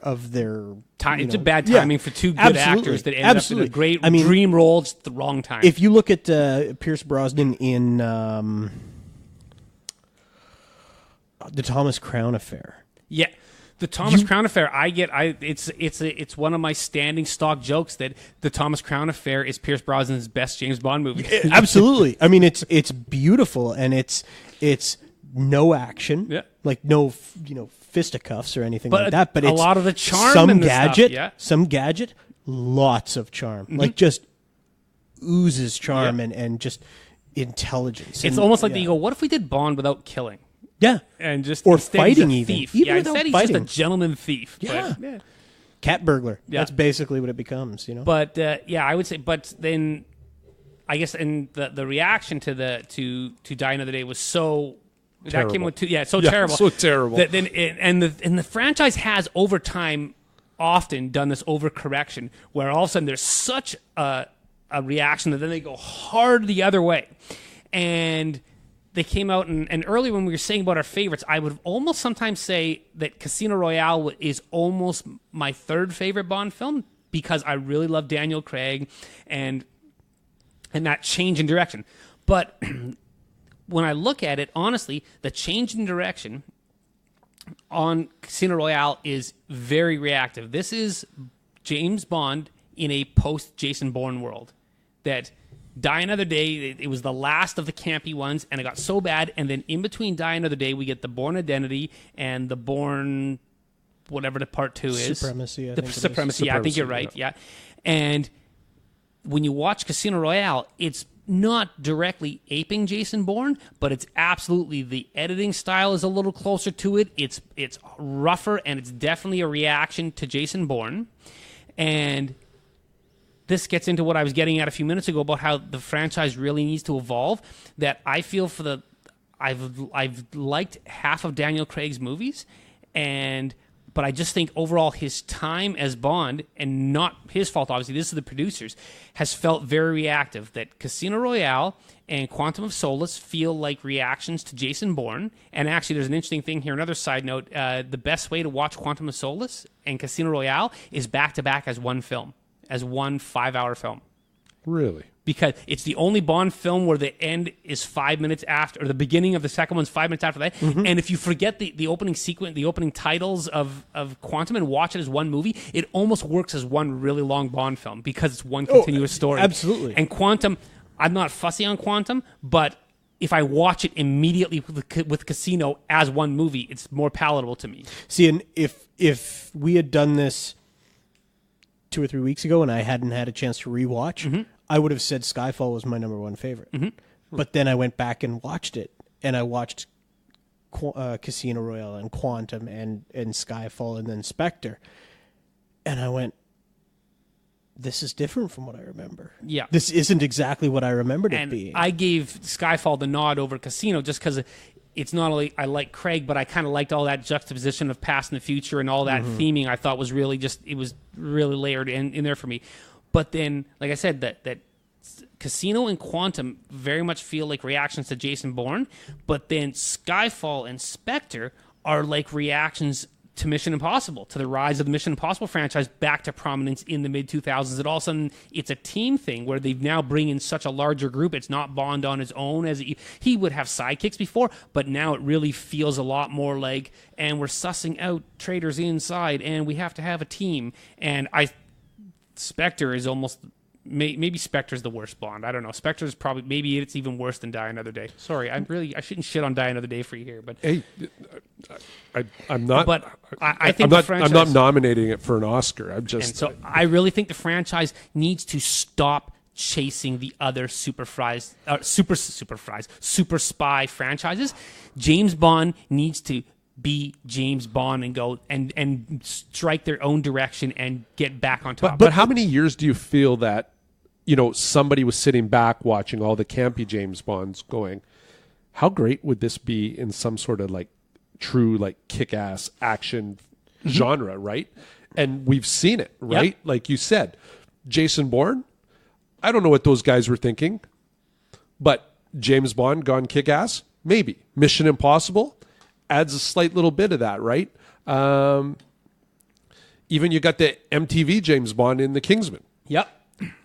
time. It's a bad timing for two good actors that ended up in a great dream role at the wrong time. If you look at Pierce Brosnan in the Thomas Crown Affair, the Thomas Crown Affair, it's one of my standing stock jokes that the Thomas Crown Affair is Pierce Brosnan's best James Bond movie. Absolutely. I mean, it's beautiful, and it's no action, like no fisticuffs or anything like that. But it's a lot of the charm, some gadget, lots of charm, like just oozes charm and just intelligence. It's almost like you go, what if we did Bond without killing? Yeah, and just or fighting he's a thief. Even instead he's fighting. just a gentleman thief. Yeah, cat burglar. Yeah. That's basically what it becomes. But I would say. But then, I guess, and the reaction to Die Another Day was so. Terrible. That came with terrible. So terrible. That then the franchise has over time often done this overcorrection where all of a sudden there's such a reaction that then they go hard the other way. And they came out and earlier when we were saying about our favorites, I would almost sometimes say that Casino Royale is almost my third favorite Bond film because I really love Daniel Craig and that change in direction. But when I look at it, honestly, the change in direction on Casino Royale is very reactive. This is James Bond in a post-Jason Bourne world. That Die Another Day, it was the last of the campy ones, and it got so bad, and then in between Die Another Day, we get the Bourne Identity and the Bourne, whatever the part 2 is. Supremacy, Supremacy, I think you're right, yeah. And when you watch Casino Royale, it's not directly aping Jason Bourne, but it's absolutely, the editing style is a little closer to it. It's rougher, and it's definitely a reaction to Jason Bourne. And this gets into what I was getting at a few minutes ago about how the franchise really needs to evolve. That I feel I've liked half of Daniel Craig's movies, but I just think overall his time as Bond, and not his fault, obviously, this is the producers, has felt very reactive. That Casino Royale and Quantum of Solace feel like reactions to Jason Bourne. And actually, there's an interesting thing here, another side note. The best way to watch Quantum of Solace and Casino Royale is back-to-back as one film, as one 5-hour film. Really? Because it's the only Bond film where the end is 5 minutes after, or the beginning of the second one's 5 minutes after that. Mm-hmm. And if you forget the opening sequence, the opening titles of Quantum and watch it as one movie, it almost works as one really long Bond film because it's one continuous story. Absolutely. And Quantum, I'm not fussy on Quantum, but if I watch it immediately with Casino as one movie, it's more palatable to me. See, and if we had done this 2 or 3 weeks ago and I hadn't had a chance to rewatch, I would have said Skyfall was my number one favorite. But then I went back and watched it, and I watched Casino Royale and Quantum and Skyfall and then Spectre, and I went, this is different from what I remember. Yeah. This isn't exactly what I remembered it being. I gave Skyfall the nod over Casino just because it's not only I like Craig, but I kind of liked all that juxtaposition of past and the future and all that theming. I thought was really it was really layered in there for me. But then, like I said, that Casino and Quantum very much feel like reactions to Jason Bourne, but then Skyfall and Spectre are like reactions to Mission Impossible, to the rise of the Mission Impossible franchise back to prominence in the mid-2000s. And all of a sudden, it's a team thing where they've now bring in such a larger group. It's not Bond on his own, as he would have sidekicks before, but now it really feels a lot more like, and we're sussing out traitors inside, and we have to have a team. And Spectre is almost... Maybe Spectre's the worst Bond. I don't know. Spectre's probably... Maybe it's even worse than Die Another Day. Sorry, I shouldn't shit on Die Another Day for you here, but... Hey, I'm not... But I think the franchise... I'm not nominating it for an Oscar. I'm just... And so I really think the franchise needs to stop chasing the other super spy franchises. James Bond needs to be James Bond and go and strike their own direction and get back on top. But how many years do you feel that, somebody was sitting back watching all the campy James Bonds going, how great would this be in some sort of like true like kick-ass action genre, right? And we've seen it, right? Yep. Like you said, Jason Bourne, I don't know what those guys were thinking, but James Bond gone kick-ass, maybe. Mission Impossible adds a slight little bit of that, right? Even you got the MTV James Bond in The Kingsman. Yep.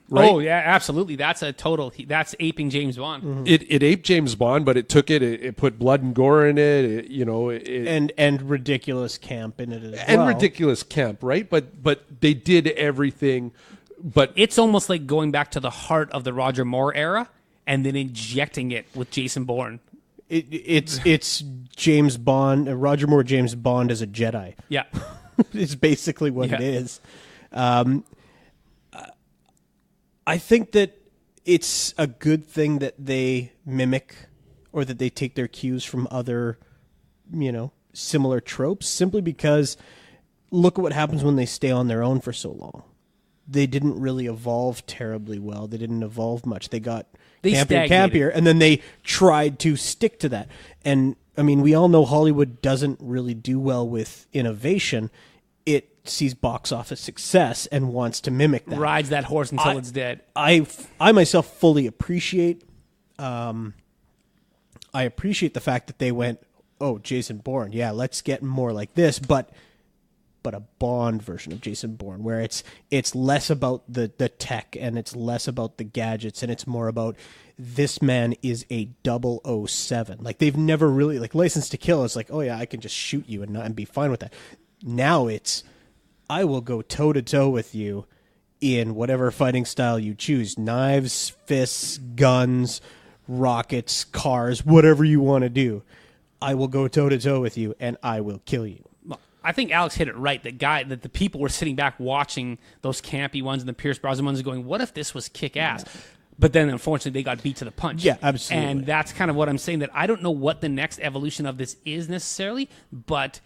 Right? Oh, yeah, absolutely. That's that's aping James Bond. Mm-hmm. It aped James Bond, but it took it put blood and gore in it, and ridiculous camp in it as well. And ridiculous camp, right? But they did everything. But it's almost like going back to the heart of the Roger Moore era and then injecting it with Jason Bourne. It's James Bond, Roger Moore James Bond as a Jedi. Yeah. It's basically what it is. I think that it's a good thing that they mimic or that they take their cues from other, similar tropes, simply because look at what happens when they stay on their own for so long. They didn't really evolve terribly well. They didn't evolve much. They got campier, and then they tried to stick to that. And, I mean, we all know Hollywood doesn't really do well with innovation. It sees box office success and wants to mimic that. Rides that horse until it's dead. I myself fully appreciate the fact that they went, oh, Jason Bourne, yeah, let's get more like this, but a Bond version of Jason Bourne, where it's less about the tech and it's less about the gadgets and it's more about this man is a 007. Like they've never really like License to Kill is like, oh yeah, I can just shoot you and be fine with that. Now it's I will go toe to toe with you in whatever fighting style you choose. Knives, fists, guns, rockets, cars, whatever you want to do. I will go toe to toe with you and I will kill you. I think Alex hit it right. That the people were sitting back watching those campy ones and the Pierce Brosnan ones going, what if this was kick-ass? Yeah. But then, unfortunately, they got beat to the punch. Yeah, absolutely. And that's kind of what I'm saying, that I don't know what the next evolution of this is necessarily, but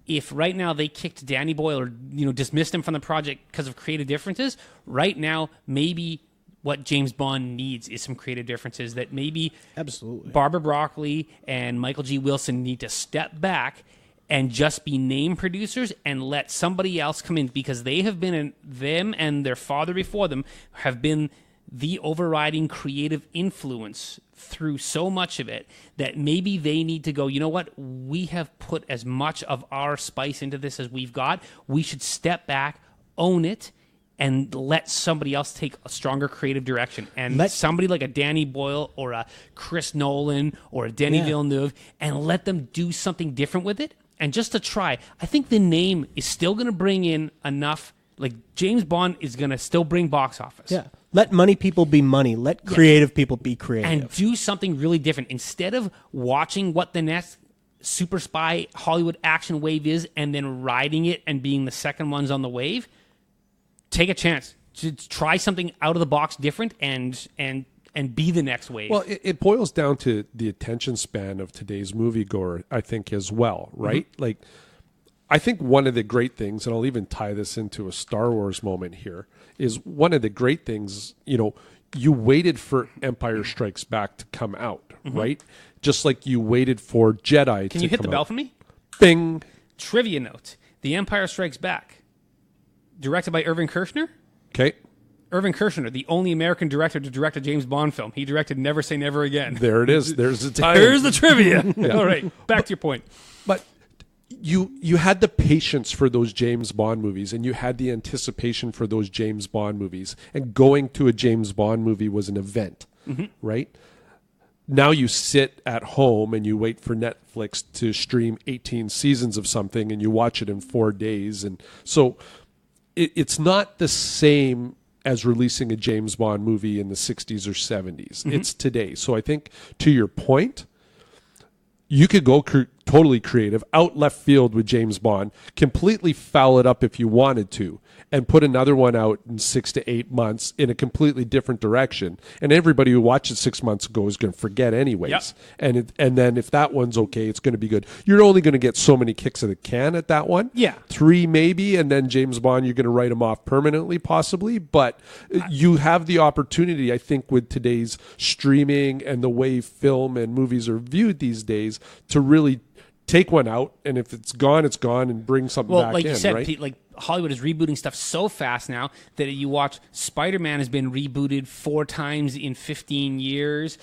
if right now they kicked Danny Boyle or dismissed him from the project because of creative differences, right now maybe what James Bond needs is some creative differences that maybe absolutely Barbara Broccoli and Michael G. Wilson need to step back and just be name producers and let somebody else come in, because they have been them and their father before them have been the overriding creative influence through so much of it that maybe they need to go, you know what, we have put as much of our spice into this as we've got. We should step back, own it, and let somebody else take a stronger creative direction. And somebody like a Danny Boyle or a Chris Nolan or a Denis Villeneuve, and let them do something different with it. And just to try, I think the name is still going to bring in enough. Like, James Bond is going to still bring box office. Yeah. Let money people be money. Let creative people be creative. And do something really different. Instead of watching what the next super spy Hollywood action wave is and then riding it and being the second ones on the wave, take a chance to try something out of the box different and be the next wave. Well, it boils down to the attention span of today's moviegoer, I think, as well, right? Mm-hmm. Like, I think one of the great things, and I'll even tie this into a Star Wars moment here, is one of the great things, you waited for Empire Strikes Back to come out, right? Just like you waited for Jedi to come out. Can you hit the bell for me? Bing. Trivia note. The Empire Strikes Back, directed by Irving Kershner. Okay. Irving Kershner, the only American director to direct a James Bond film. He directed Never Say Never Again. There it is. There's the time. There's the trivia. All right, back to your point. But you had the patience for those James Bond movies, and you had the anticipation for those James Bond movies, and going to a James Bond movie was an event, right? Now you sit at home and you wait for Netflix to stream 18 seasons of something, and you watch it in 4 days. And so it's not the same as releasing a James Bond movie in the 60s or 70s. It's today. So I think, to your point, you could go totally creative, out left field with James Bond, completely foul it up if you wanted to, and put another one out in 6 to 8 months in a completely different direction. And everybody who watched it 6 months ago is going to forget anyways. Yep. And then if that one's okay, it's going to be good. You're only going to get so many kicks of the can at that one. Yeah. 3 maybe, and then James Bond, you're going to write him off permanently, possibly. But you have the opportunity, I think, with today's streaming and the way film and movies are viewed these days, to really take one out, and if it's gone, and bring something back in. Well, like you said, right? Pete, like Hollywood is rebooting stuff so fast now that you watch Spider-Man has been rebooted 4 times in 15 years.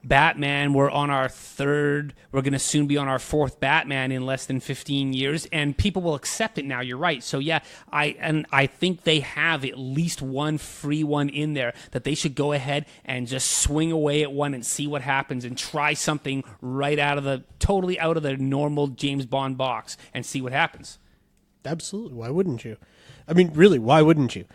Batman, we're on our 3rd. We're going to soon be on our 4th Batman in less than 15 years, and people will accept it now. You're right. So yeah, I think they have at least one free one in there that they should go ahead and just swing away at one and see what happens, and try something right totally out of the normal James Bond box and see what happens. Absolutely. Why wouldn't you? I mean, really, why wouldn't you?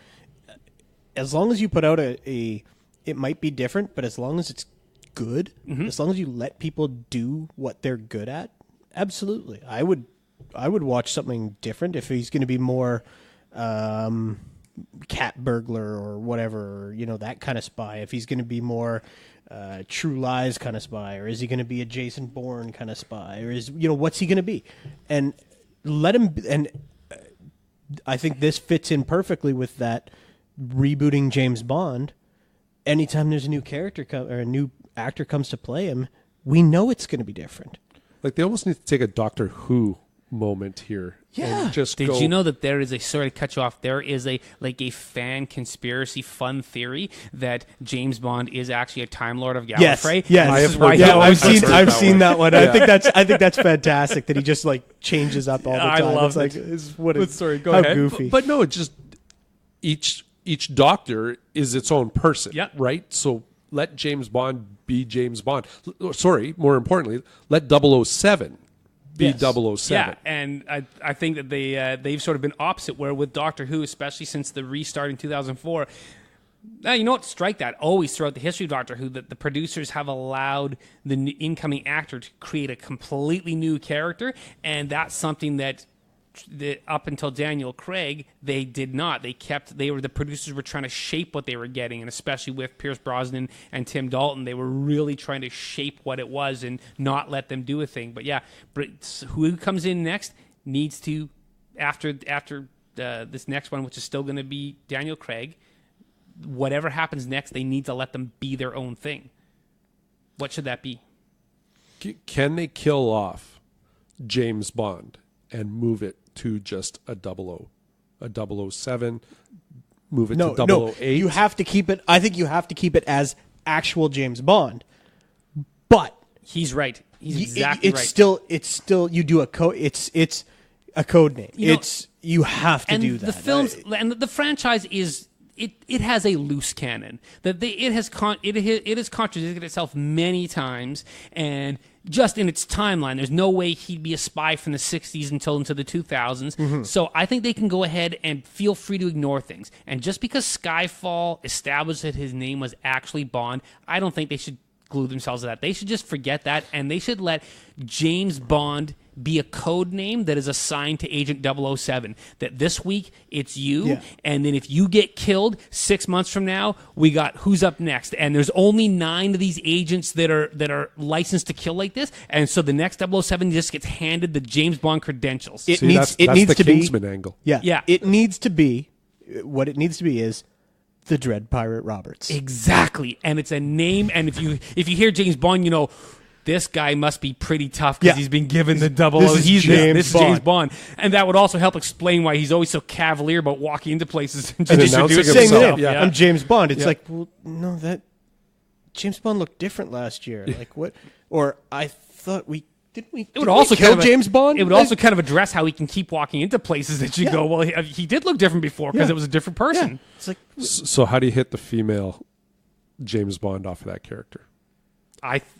As long as you put out it might be different, but as long as it's good, as long as you let people do what they're good at, absolutely. I would watch something different if he's going to be more cat burglar or whatever, or, that kind of spy. If he's going to be more True Lies kind of spy, or is he going to be a Jason Bourne kind of spy, or what's he going to be? And let him. And I think this fits in perfectly with that rebooting James Bond. Anytime there's a new character or a new actor comes to play him, we know it's going to be different. Like, they almost need to take a Doctor Who moment here. Yeah. And just Did you know that there is sorry to cut you off, there is a fan conspiracy fun theory that James Bond is actually a Time Lord of Gallifrey? Yes. I've seen that one. Yeah. I think that's fantastic that he just changes up all the time. I love it. Sorry, go how ahead. Goofy. But no, just each Doctor is its own person, right? So let James Bond be James Bond. Sorry, more importantly, let 007 be 007. Yeah, and I think that they've sort of been opposite, where with Doctor Who, especially since the restart in 2004, you know what, strike that. Always throughout the history of Doctor Who, that the producers have allowed the incoming actor to create a completely new character, and that's something that up until Daniel Craig, they did not. The producers were trying to shape what they were getting, and especially with Pierce Brosnan and Tim Dalton, they were really trying to shape what it was and not let them do a thing. But yeah, who comes in next needs to, after this next one, which is still going to be Daniel Craig, whatever happens next, they need to let them be their own thing. What should that be? Can they kill off James Bond and move it to just a 007, move it to 008? No, you have to keep it. I think you have to keep it as actual James Bond. But he's right. He's exactly right. It's still you do a a code name. You know, You have to and do that. the films and the franchise is it has a loose canon that it has contradicted itself many times, and just in its timeline, there's no way he'd be a spy from the 60s until into the 2000s. Mm-hmm. So I think they can go ahead and feel free to ignore things. And just because Skyfall established that his name was actually Bond, I don't think they should glue themselves to that. They should just forget that, and they should let James Bond be a code name that is assigned to Agent 007. That this week it's you, and then if you get killed 6 months from now, we got who's up next. And there's only 9 of these agents that are licensed to kill like this, and so the next 007 just gets handed the James Bond credentials. That's the Kingsman angle. Yeah. It needs to be what it needs to be is the Dread Pirate Roberts. Exactly, and it's a name. And if you hear James Bond, you know this guy must be pretty tough because he's been given the double. This is James Bond, and that would also help explain why he's always so cavalier about walking into places and just announcing saying himself. Yeah. I'm James Bond. It's like, well, no, that James Bond looked different last year. Like what? Or I thought we. It would also kill James Bond. It would also kind of address how he can keep walking into places that you go, well, he did look different before because it was a different person. Yeah. It's like, so how do you hit the female James Bond off of that character?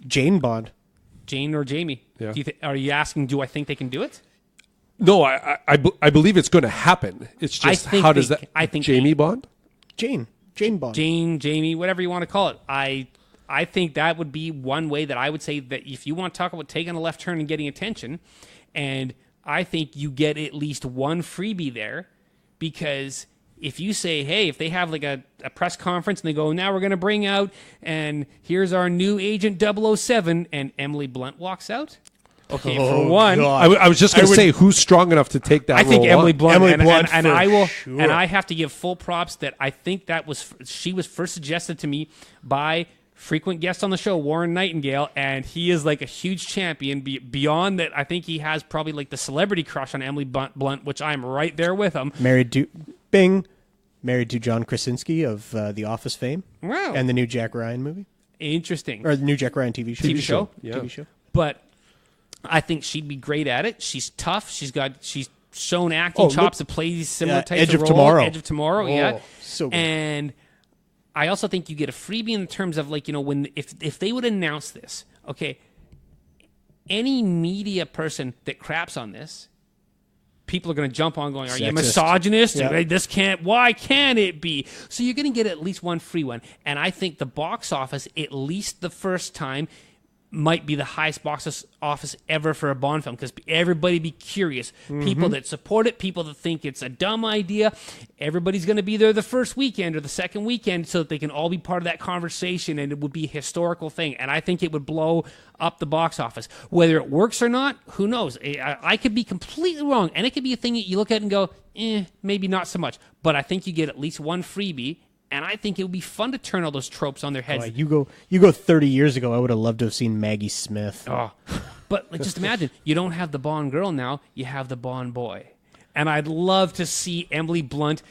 Jane Bond. Jane or Jamie? Yeah. Are you asking, do I think they can do it? No, I believe it's going to happen. It's just how does that? I think Jamie Bond? Jane Bond. Jamie, whatever you want to call it. I think that would be one way that I would say that if you want to talk about taking a left turn and getting attention, and I think you get at least one freebie there, because if you say, hey, if they have like a press conference and they go, now we're going to bring out, and here's our new Agent 007, and Emily Blunt walks out. Okay, for one, I was just going to say, who's strong enough to take that? I think role Emily on? Blunt, and I will, sure. and I have to give full props that I think she was first suggested to me by frequent guest on the show, Warren Nightingale, and he is like a huge champion. Beyond that, I think he has probably like the celebrity crush on Emily Blunt, which I'm right there with him. Married to John Krasinski of The Office fame. Wow. And the new Jack Ryan movie. Interesting. Or the new Jack Ryan TV show. Yeah. TV show. But I think she'd be great at it. She's tough. She's shown acting chops to play these similar types Edge of of roles. Tomorrow. Edge of Tomorrow, Oh, so good. And I also think you get a freebie in terms of like, you know, when if they would announce this, okay, any media person that craps on this, people are going to jump on going, are you a Sexist. misogynist? Yeah. Why can't it be? So you're going to get at least one free one. And I think the box office, at least the first time, might be the highest box office ever for a Bond film because everybody be curious. People that support it, people that think it's a dumb idea, everybody's going to be there the first weekend or the second weekend so that they can all be part of that conversation, and it would be a historical thing. And I think it would blow up the box office. Whether it works or not, who knows? I could be completely wrong, and it could be a thing that you look at and go, maybe not so much. But I think you get at least one freebie. And I think it would be fun to turn all those tropes on their heads. You go 30 years ago, I would have loved to have seen Maggie Smith. Oh, but like, just imagine, you don't have the Bond girl now, you have the Bond boy. And I'd love to see Emily Blunt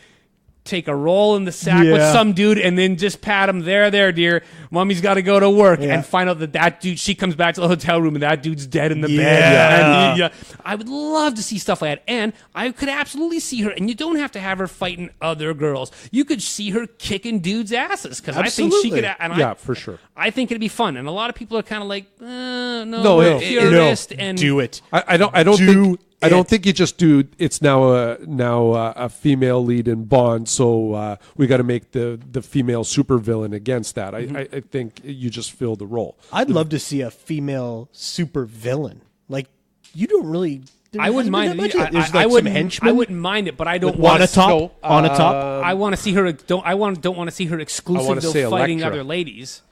take a roll in the sack with some dude and then just pat him, there, dear, mommy's got to go to work, and find out that dude, she comes back to the hotel room and that dude's dead in the bed. And I would love to see stuff like that. And I could absolutely see her, and you don't have to have her fighting other girls. You could see her kicking dudes' asses, because I think she could. And for sure. I think it'd be fun. And a lot of people are kind of like, no, purist. And do it. I don't think you just do. It's now a female lead in Bond, so we got to make the female supervillain against that. I think you just fill the role. I'd love to see a female supervillain. Like, you don't really. I wouldn't mind it. I wouldn't mind it, but I don't want to. On a top. I want to see her. Don't want to see her exclusively fighting Electra. other ladies.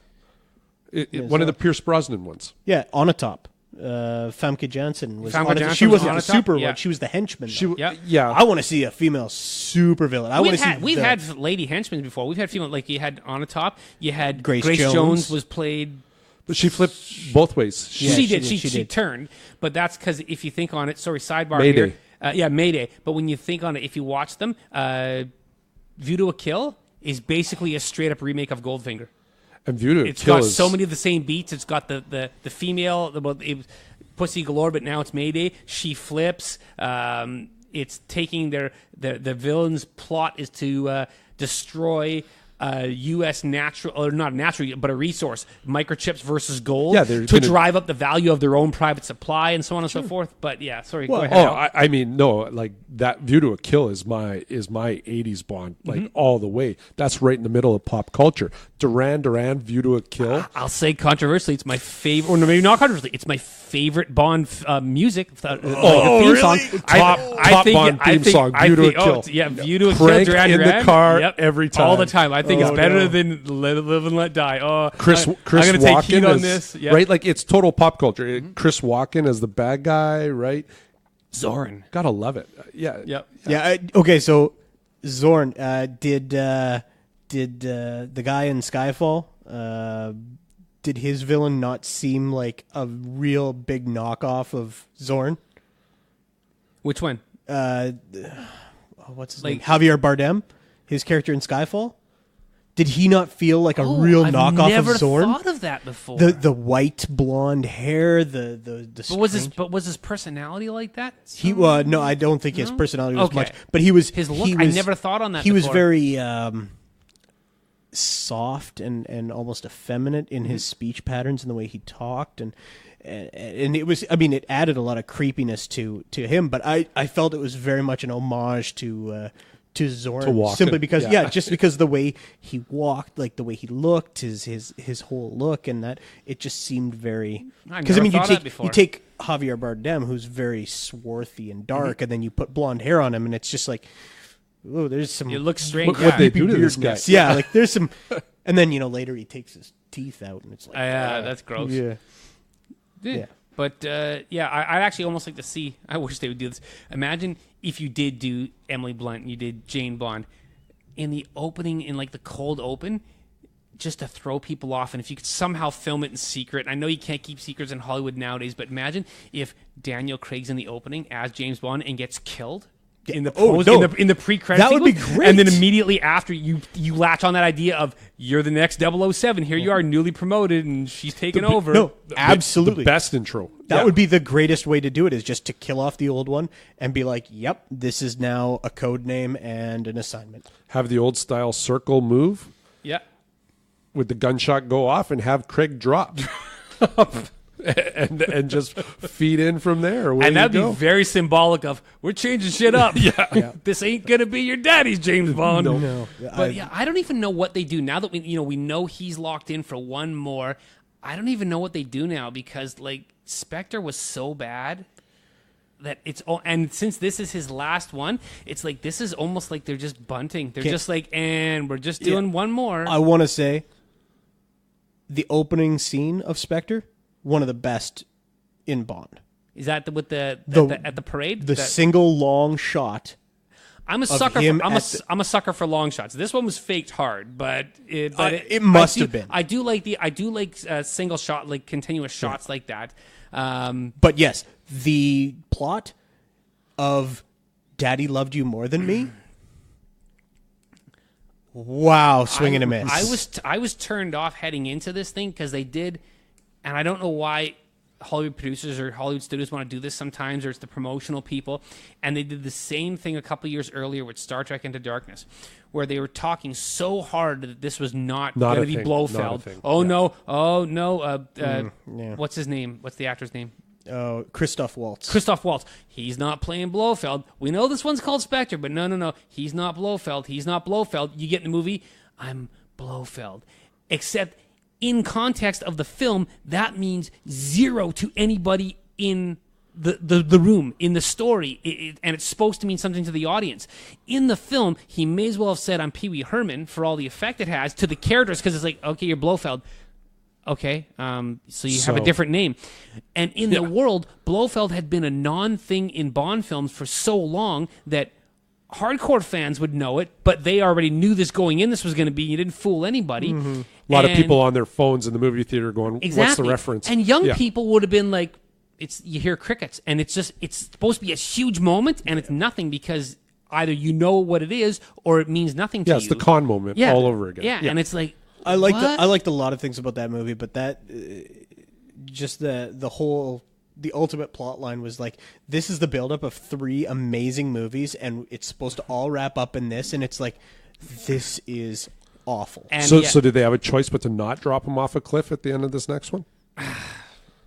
One of the Pierce Brosnan ones. Yeah, on a top. Famke Janssen was Famke Janssen she was wasn't on a a super top? Yeah. one. She was the henchman. I want to see a female supervillain. We've had lady henchmen before. We've had female, like you had on a top. You had Grace Jones was played. But she flipped both ways. She did. She turned. But that's because if you think on it, sorry, sidebar Mayday. here. Mayday. But when you think on it, if you watch them, View to a Kill is basically a straight up remake of Goldfinger. And View to a It's Kill got so many of the same beats. It's got the female. Pussy Galore, but now it's Mayday. She flips. It's taking the villain's plot is to destroy U.S. natural, or not natural, but a resource, microchips versus gold, to drive up the value of their own private supply and so on and so forth. But yeah, sorry, go ahead. I mean, no, like that View to a Kill is my 80s Bond, like all the way. That's right in the middle of pop culture. Duran Duran, View to a Kill. I'll say controversially, it's my favorite, or maybe not controversially, it's my favorite Bond music. Really? Song. Top Bond theme song, View to a Kill. View to a Kill, Duran in Duran. the car every time. All the time. I think it's better than Live and Let Die. Chris I'm gonna take heat Walken on this. Yep. Right? Like, it's total pop culture. Chris Walken as the bad guy, right? Zorn. Gotta love it. Yeah. Yep. Yeah. Okay. So Zorn, did the guy in Skyfall, did his villain not seem like a real big knockoff of Zorn? Which one? What's his name? Javier Bardem, his character in Skyfall. Did he not feel like a real knockoff of Zorn? I've never thought of that before. The white blonde hair, the But was his personality like that? He no, I don't think his personality was much. But he was his look. I never thought on that. He before. was very soft and almost effeminate in his speech patterns and the way he talked, and it was. I mean, it added a lot of creepiness to him. But I felt it was very much an homage to Zorn, simply because just because the way he walked, like the way he looked, his whole look, and that it just seemed very. Because I mean, you take Javier Bardem, who's very swarthy and dark, and then you put blonde hair on him, and it's just like, oh, there's some. It looks strange. What they do to this guy? Yeah, like there's some, and then later he takes his teeth out, and it's like, that's gross. Yeah. But I actually almost like to see. I wish they would do this. Imagine if you did do Emily Blunt, and you did Jane Bond in the opening, in like the cold open, just to throw people off. And if you could somehow film it in secret, I know you can't keep secrets in Hollywood nowadays, but imagine if Daniel Craig's in the opening as James Bond and gets killed. In the in the pre-credit that would be sequence, great. and then immediately after you latch on that idea of you're the next 007. Here you are, newly promoted, and she's taken over. No, absolutely, the best intro. That would be the greatest way to do it, is just to kill off the old one and be like, "Yep, this is now a code name and an assignment." Have the old style circle move. Yeah, with the gunshot go off and have Craig drop. and just feed in from there. And that'd be very symbolic of, we're changing shit up. This ain't gonna be your daddy's James Bond. No. But I don't even know what they do now that we know he's locked in for one more. I don't even know what they do now, because like Spectre was so bad that it's all, and since this is his last one, it's like this is almost like they're just bunting. They're just like, and we're just doing one more. I want to say the opening scene of Spectre, one of the best in Bond. Is that at the parade? The single long shot. I'm a sucker. I'm a sucker for long shots. This one was faked hard, but it must have been. I do like single shot, like continuous shots like that. But yes, the plot of Daddy Loved You More Than Me. Wow, swing and a miss. I was turned off heading into this thing because they did. And I don't know why Hollywood producers or Hollywood studios want to do this sometimes, or it's the promotional people. And they did the same thing a couple years earlier with Star Trek Into Darkness, where they were talking so hard that this was not going to be Blofeld. No. What's his name? What's the actor's name? Oh, Christoph Waltz. Christoph Waltz. He's not playing Blofeld. We know this one's called Spectre, but no. He's not Blofeld. You get in the movie, I'm Blofeld. Except in context of the film, that means zero to anybody in the room, in the story, and it's supposed to mean something to the audience. In the film, he may as well have said, I'm Pee Wee Herman, for all the effect it has to the characters, because it's like, okay, you're Blofeld. Okay, so you have a different name. And in the world, Blofeld had been a non-thing in Bond films for so long that hardcore fans would know it, but they already knew this going in. This was going to be, you didn't fool anybody. Mm-hmm. A lot of people on their phones in the movie theater going, what's the reference? And young people would have been like, you hear crickets, and it's supposed to be a huge moment, and it's nothing, because either you know what it is or it means nothing to you. Yeah, it's the con moment all over again. Yeah, and it's like, I liked a lot of things about that movie, but that just the whole the ultimate plot line was like, this is the buildup of 3 amazing movies, and it's supposed to all wrap up in this, and it's like, this is awful. And so did they have a choice but to not drop him off a cliff at the end of this next one?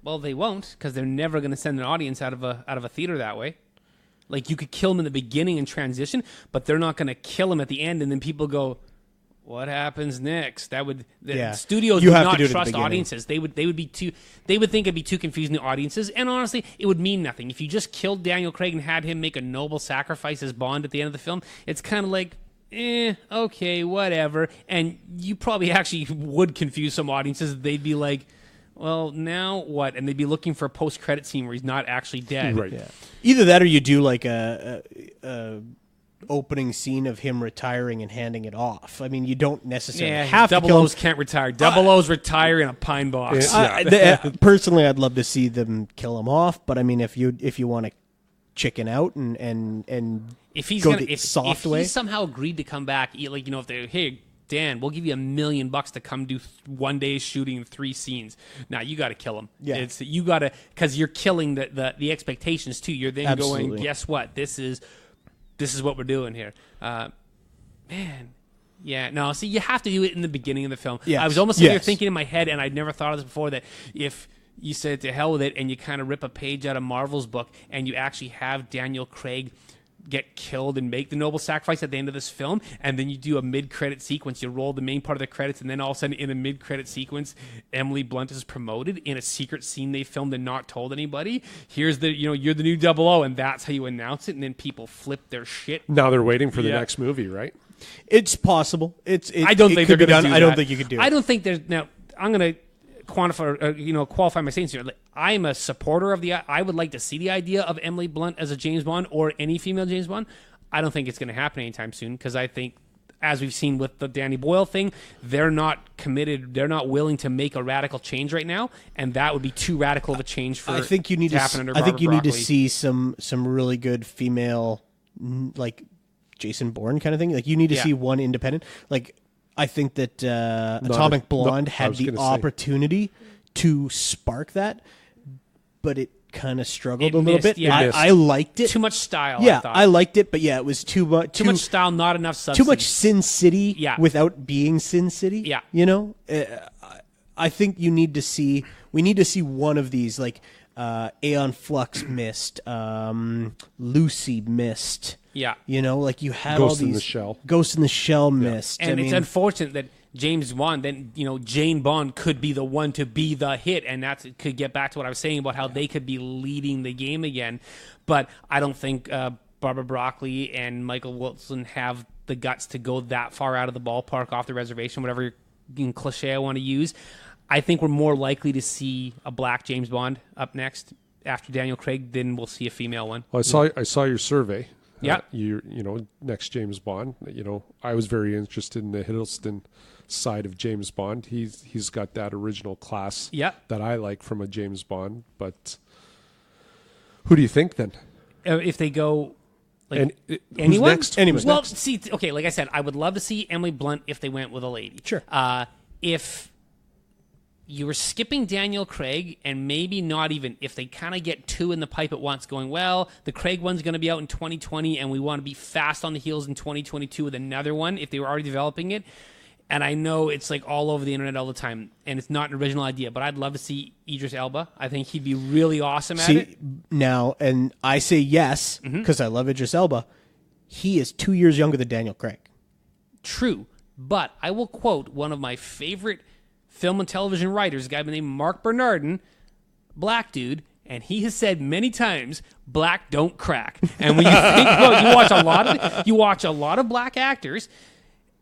Well, they won't, because they're never going to send an audience out of a theater that way. Like, you could kill him in the beginning and transition, but they're not going to kill him at the end, and then people go, what happens next? Studios You would have to not do it at the trust beginning. audiences. They would think it'd be too confusing to audiences, and honestly, it would mean nothing. If you just killed Daniel Craig and had him make a noble sacrifice as Bond at the end of the film, it's kind of like, okay, whatever. And you probably actually would confuse some audiences. They'd be like, well, now what? And they'd be looking for a post-credit scene where he's not actually dead. Right. Yeah. Either that, or you do like a opening scene of him retiring and handing it off. I mean, you don't necessarily have to Double kill him. O's can't retire. Double O's retire in a pine box. Personally, I'd love to see them kill him off, but I mean, if you want to chicken out and If he's go gonna, the if soft he way, somehow agreed to come back, like, if they're, hey, Dan, we'll give you $1 million to come do 1 day shooting 3 scenes. Now you got to kill him. Yeah. You got to, because you're killing the expectations too. You're then Absolutely. going, guess what? This is what we're doing here. Man. Yeah, no, see, you have to do it in the beginning of the film. Yes. I was almost sitting there Yes. thinking in my head, and I'd never thought of this before, that if you said to hell with it and you kind of rip a page out of Marvel's book and you actually have Daniel Craig get killed and make the noble sacrifice at the end of this film, and then you do a mid-credit sequence, you roll the main part of the credits, and then all of a sudden in a mid-credit sequence, Emily Blunt is promoted in a secret scene they filmed and not told anybody. Here's the, you're the new 00, and that's how you announce it, and then people flip their shit. Now they're waiting for the Yeah. next movie, right? it's possible. I don't think they're could be going to done. do I don't that. think you could do I it. don't think there's, now, I'm going to qualify my statements here. Like, I'm a supporter of I would like to see the idea of Emily Blunt as a James Bond or any female James Bond. I don't think it's going to happen anytime soon, because I think, as we've seen with the Danny Boyle thing, they're not committed. They're not willing to make a radical change right now, and that would be too radical of a change for. I think you need to. happen under I think Barbara you need to Broccoli. see some really good female, like Jason Bourne kind of thing. Like, you need to Yeah. see one independent. Like, I think that Atomic Blonde I had was the gonna say. opportunity to spark that, but it kind of struggled It a little missed, bit. yeah. It missed. I liked it. Too much style. Yeah, thought. I liked it, but yeah, it was too much. too much style, not enough Too substance. much Sin City. Yeah. Without being Sin City. Yeah. I think you need to see. We need to see one of these, like Aeon Flux missed, Lucy missed. Yeah. Like, you had Ghost all in these the Shell. Ghost in the Shell missed. And I it's mean, unfortunate that James Bond, then, Jane Bond could be the one to be the hit, and that could get back to what I was saying about how they could be leading the game again. But I don't think Barbara Broccoli and Michael Wilson have the guts to go that far out of the ballpark, off the reservation, whatever cliche I want to use. I think we're more likely to see a black James Bond up next after Daniel Craig than we'll see a female one. Well, I saw your survey. Yeah. Next James Bond. I was very interested in the Hiddleston side of James Bond. He's got that original class Yeah. that I like from a James Bond. But who do you think then? If they go... Like, And who's anyone? next? Anyone's Well, next. see, okay, like I said, I would love to see Emily Blunt if they went with a lady. Sure. If you were skipping Daniel Craig, and maybe not even, if they kind of get 2 in the pipe at once, going, well, the Craig one's going to be out in 2020, and we want to be fast on the heels in 2022 with another one, if they were already developing it. And I know it's like all over the internet all the time, and it's not an original idea, but I'd love to see Idris Elba. I think he'd be really awesome at it. see now, and I say yes because I love Idris Elba. He is 2 years younger than Daniel Craig. True, but I will quote one of my favorite film and television writers, a guy named Mark Bernardin, black dude, and he has said many times, "Black don't crack." And when you think about, you watch a lot of black actors,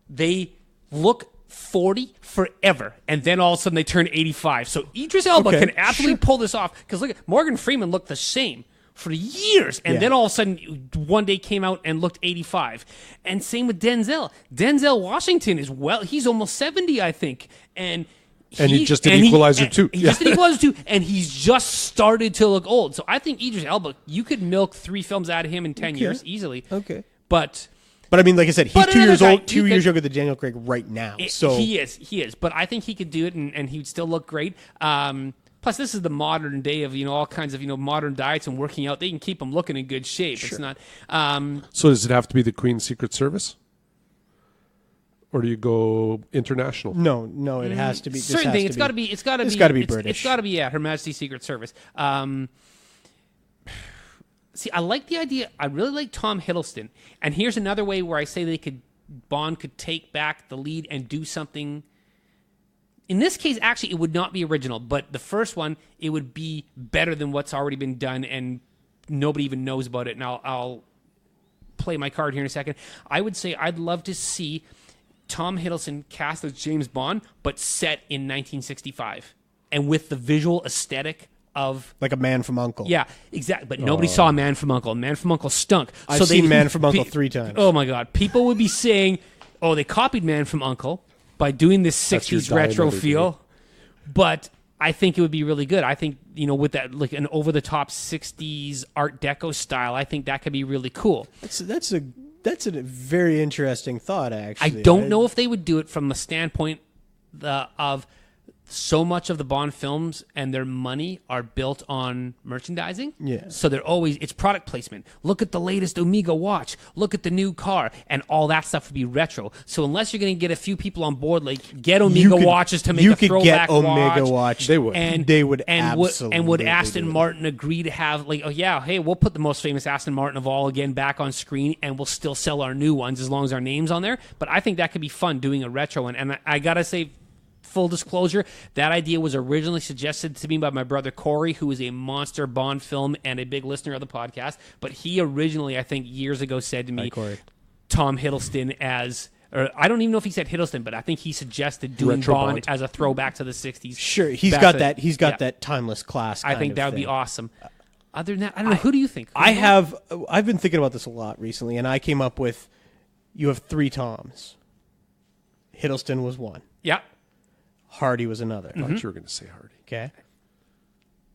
they look 40 forever, and then all of a sudden they turn 85. So Idris Elba Okay, can absolutely pull this off, because look, Morgan Freeman looked the same for years, and Yeah. then all of a sudden one day came out and looked 85. And same with Denzel. Denzel Washington is, well, he's almost 70, I think, and he just did Equalizer 2. He just did Equalizer 2, and he's just started to look old. So I think Idris Elba, you could milk 3 films out of him in 10 years easily. Okay. But I mean, like I said, he's But 2 years another old, guy, 2 he years could- younger than Daniel Craig right now. So he is. But I think he could do it, and he would still look great. Plus, this is the modern day of all kinds of modern diets and working out. They can keep them looking in good shape. Sure. It's not. So does it have to be the Queen's Secret Service, or do you go international? No, it has to be. Certain thing. It's got to be. It's got to be British. It's got to be Her Majesty's Secret Service. See, I like the idea. I really like Tom Hiddleston. And here's another way where I say Bond could take back the lead and do something. In this case, actually, it would not be original, but the first one, it would be better than what's already been done, and nobody even knows about it. And I'll play my card here in a second. I would say I'd love to see Tom Hiddleston cast as James Bond, but set in 1965, and with the visual aesthetic of like A Man from U.N.C.L.E. Yeah, exactly. But nobody saw A Man from U.N.C.L.E. Man from U.N.C.L.E. stunk. I've seen Man from U.N.C.L.E. 3 times. Oh my God! People would be saying, "Oh, they copied Man from U.N.C.L.E. by doing this 60s retro feel," but I think it would be really good. I think with that like an over the top 60s Art Deco style, I think that could be really cool. That's a very interesting thought. Actually, I don't know if they would do it from the standpoint of so much of the Bond films and their money are built on merchandising. Yeah. So it's product placement. Look at the latest Omega watch. Look at the new car. And all that stuff would be retro. So unless you're going to get a few people on board, like get Omega watches to make a throwback watch. You could get Omega watch. They would. They would absolutely. And would Aston Martin agree to have like, oh yeah, hey, we'll put the most famous Aston Martin of all again back on screen, and we'll still sell our new ones as long as our name's on there. But I think that could be fun doing a retro one. And I got to say, full disclosure, that idea was originally suggested to me by my brother Corey, who is a monster Bond film and a big listener of the podcast. But he originally, I think years ago, said to me, Tom Hiddleston as, or I don't even know if he said Hiddleston, but I think he suggested doing Bond as a throwback to the 60s. Sure, he's got that timeless class. I think that would be awesome. Other than that, I don't know. Who do you think? I've been thinking about this a lot recently, and I came up with, you have 3 Toms. Hiddleston was one. Yeah. Hardy was another. I thought you were going to say Hardy. Okay.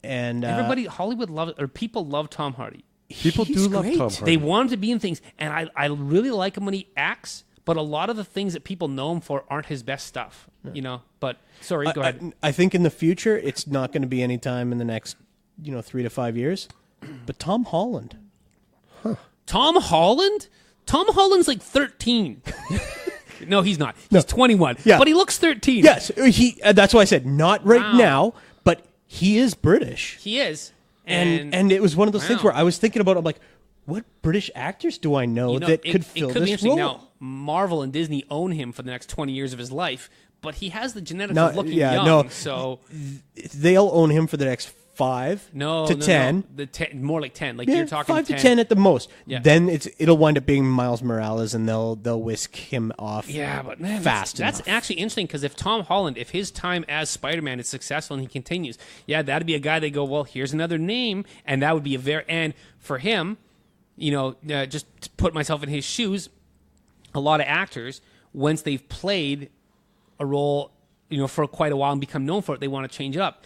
And everybody, Hollywood loves, or people love Tom Hardy. People do love Tom Hardy. They want him to be in things, and I really like him when he acts, but a lot of the things that people know him for aren't his best stuff, But, sorry, go ahead. I think in the future, it's not going to be any time in the next, 3 to 5 years, but Tom Holland. Huh. Tom Holland? Tom Holland's like 13. No, he's not. He's 21. Yeah. But he looks 13. Yes, that's why I said not right now, but he is British. He is. And it was one of those things where I was thinking about, I'm like, what British actors do I know that could fill this role? Now, Marvel and Disney own him for the next 20 years of his life, but he has the genetics of looking young. So they'll own him for the next 5 to 10. No. More like 10. Like you're talking 5 to 10 at the most. Yeah. Then it'll wind up being Miles Morales, and they'll whisk him off. Yeah, but man, fast. That's actually interesting, because if Tom Holland, if his time as Spider-Man is successful and he continues, that'd be a guy they go, well, here's another name, and that would be and for him, just to put myself in his shoes, a lot of actors, once they've played a role, for quite a while and become known for it, they want to change it up.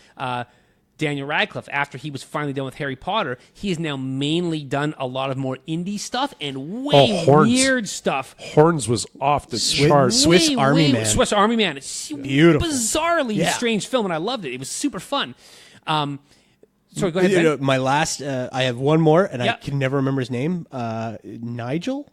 Daniel Radcliffe, after he was finally done with Harry Potter, he has now mainly done a lot of more indie stuff and weird stuff. Horns was off the charts. Swiss Army Man. Swiss Army Man. It's beautiful. Bizarrely strange film, and I loved it. It was super fun. Sorry, go ahead, Ben. My last, I have one more, and I can never remember his name. Nigel?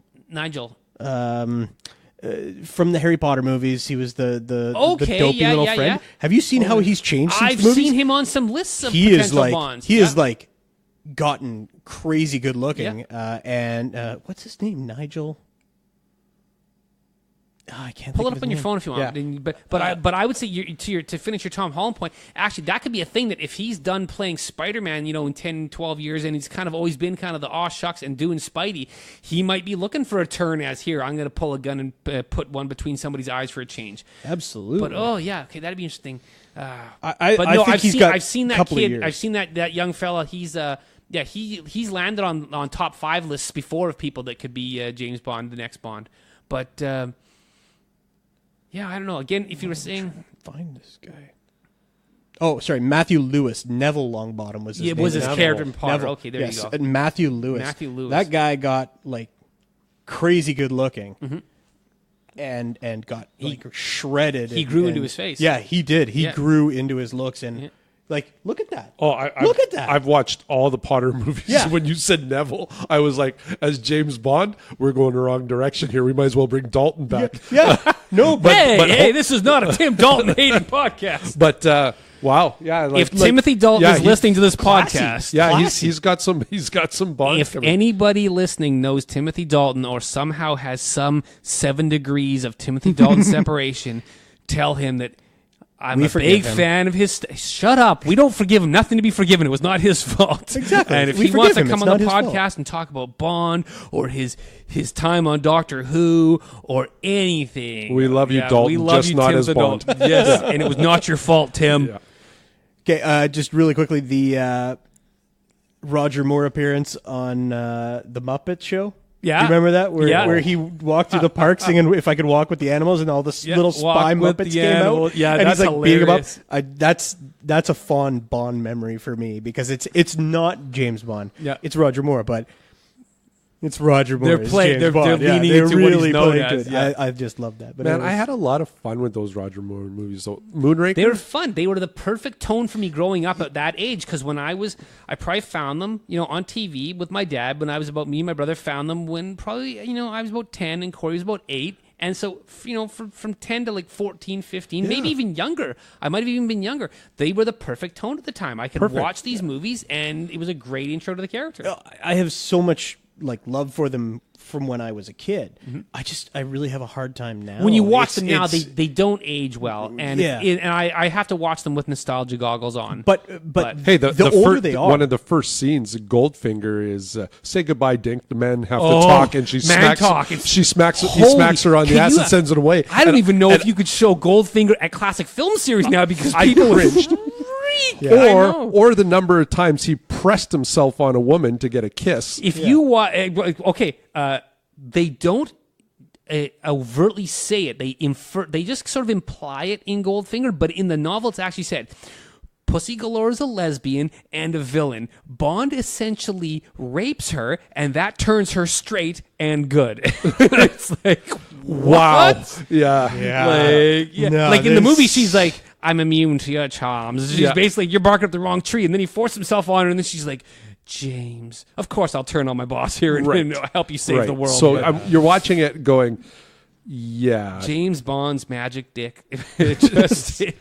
From the Harry Potter movies, he was the dopey little friend. Yeah. Have you seen how he's changed since I've the movies? seen him on some lists of potential Bonds. He is like gotten crazy good looking. And what's his name? Nigel? I can't pull think it of up on his your phone if you want. Yeah. But I would say to finish your Tom Holland point, actually that could be a thing, that if he's done playing Spider-Man, in 10, 12 years, and he's kind of always been kind of the aw shucks and doing Spidey, he might be looking for a turn as here, I'm going to pull a gun and put one between somebody's eyes for a change. Absolutely. But that'd be interesting. I've seen that kid. I've seen that young fella. He's he's landed on top 5 lists before of people that could be James Bond, the next Bond. But I don't know. Again, if you were saying, find this guy. Oh, sorry, Matthew Lewis. Neville Longbottom was his name. It was his character in Potter. Neville. Okay, there you go. Matthew Lewis. That guy got like crazy good looking, and got like shredded. He grew into his face. Yeah, he did. He grew into his looks, and Like, look at that. Oh, look at that. I've watched all the Potter movies. Yeah. When you said Neville, I was like, as James Bond, we're going the wrong direction here. We might as well bring Dalton back. Yeah. No, but Hey, this is not a Tim Dalton hating podcast. But wow, yeah. If Timothy Dalton is listening to this classy. podcast, yeah, he's got some Bond. if anybody listening knows Timothy Dalton or somehow has some 7 degrees of Timothy Dalton separation, tell him that I'm a big fan of his. Shut up. We don't forgive him. Nothing to be forgiven. It was not his fault. Exactly. And if We he wants to forgive him. come It's on the not his podcast and talk about Bond or his time on Doctor Who or anything. We love you, Dalton, We love just you, not Tim as the Bond. Dalton. Yes, and it was not your fault, Tim. Yeah. Okay, just really quickly, the Roger Moore appearance on the Muppet Show. Yeah. Do you remember that? Yeah. Where he walked through the park singing "If I Could Walk with the Animals" and all the little spy Walk with Muppets the came animal. out. Yeah, and that's he's like beating him up. hilarious. That's a fond Bond memory for me because it's not James Bond. Yeah. It's Roger Moore, but it's Roger Moore. They're as playing- James they're Bond. leaning they're into what he's really known playing as, to it. yeah. I just love that. But Man, anyways. I had a lot of fun with those Roger Moore movies. So Moonraker. They were fun. They were the perfect tone for me growing up at that age. Because when I probably found them, on TV with my dad. When I was me and my brother found them when probably, I was about 10 and Corey was about 8. And so, from 10 to like 14, 15, maybe even younger. I might have even been younger. They were the perfect tone at the time. I could watch these movies, and it was a great intro to the character. I have so much love for them from when I was a kid. I really have a hard time now. When you watch them now, it's- they don't age well, and Yeah. and I have to watch them with nostalgia goggles on. But Hey, the older first, they are, one of the first scenes, Goldfinger is say goodbye, Dink. The men have to Oh, talk, and she man smacks. talk. He It's- smacks Holy- her on the can ass you- and sends it away. I don't And- even know and if you could show Goldfinger at classic film series now because I people would cringed. freak. I know. or the number of times he pressed himself on a woman to get a kiss. If you watch, they don't overtly say it. They just sort of imply it in Goldfinger, but in the novel, it's actually said. Pussy Galore is a lesbian and a villain. Bond essentially rapes her, and that turns her straight and good. It's like, Wow. what? Yeah. No, like in the this- movie, she's like, I'm immune to your charms. She's Yeah. basically, you're barking up the wrong tree. And then he forced himself on her, and then she's like, James, of course I'll turn on my boss here and, Right. and help you save Right. the world. So But you're watching it going, yeah. James Bond's magic dick, it just it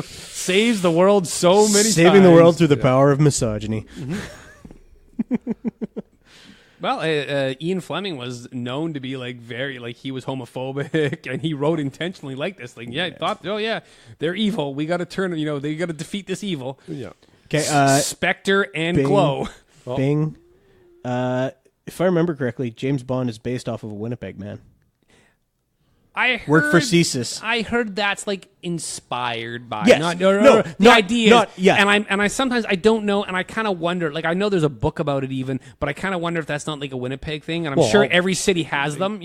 saves the world so many saving times. the world through the power of misogyny. Well, Ian Fleming was known to be very he was homophobic, and he wrote intentionally like this. They're evil. We got to turn. They got to defeat this evil. Yeah. Okay, Spectre and Bing. Glow. Bing. If I remember correctly, James Bond is based off of a Winnipeg man. I heard, Worked for CSIS. I heard that's inspired by Yes. the idea. Yeah. And I sometimes I don't know, and I kind of wonder. I know there's a book about it even, but I kind of wonder if that's not a Winnipeg thing. And I'm sure every city has them.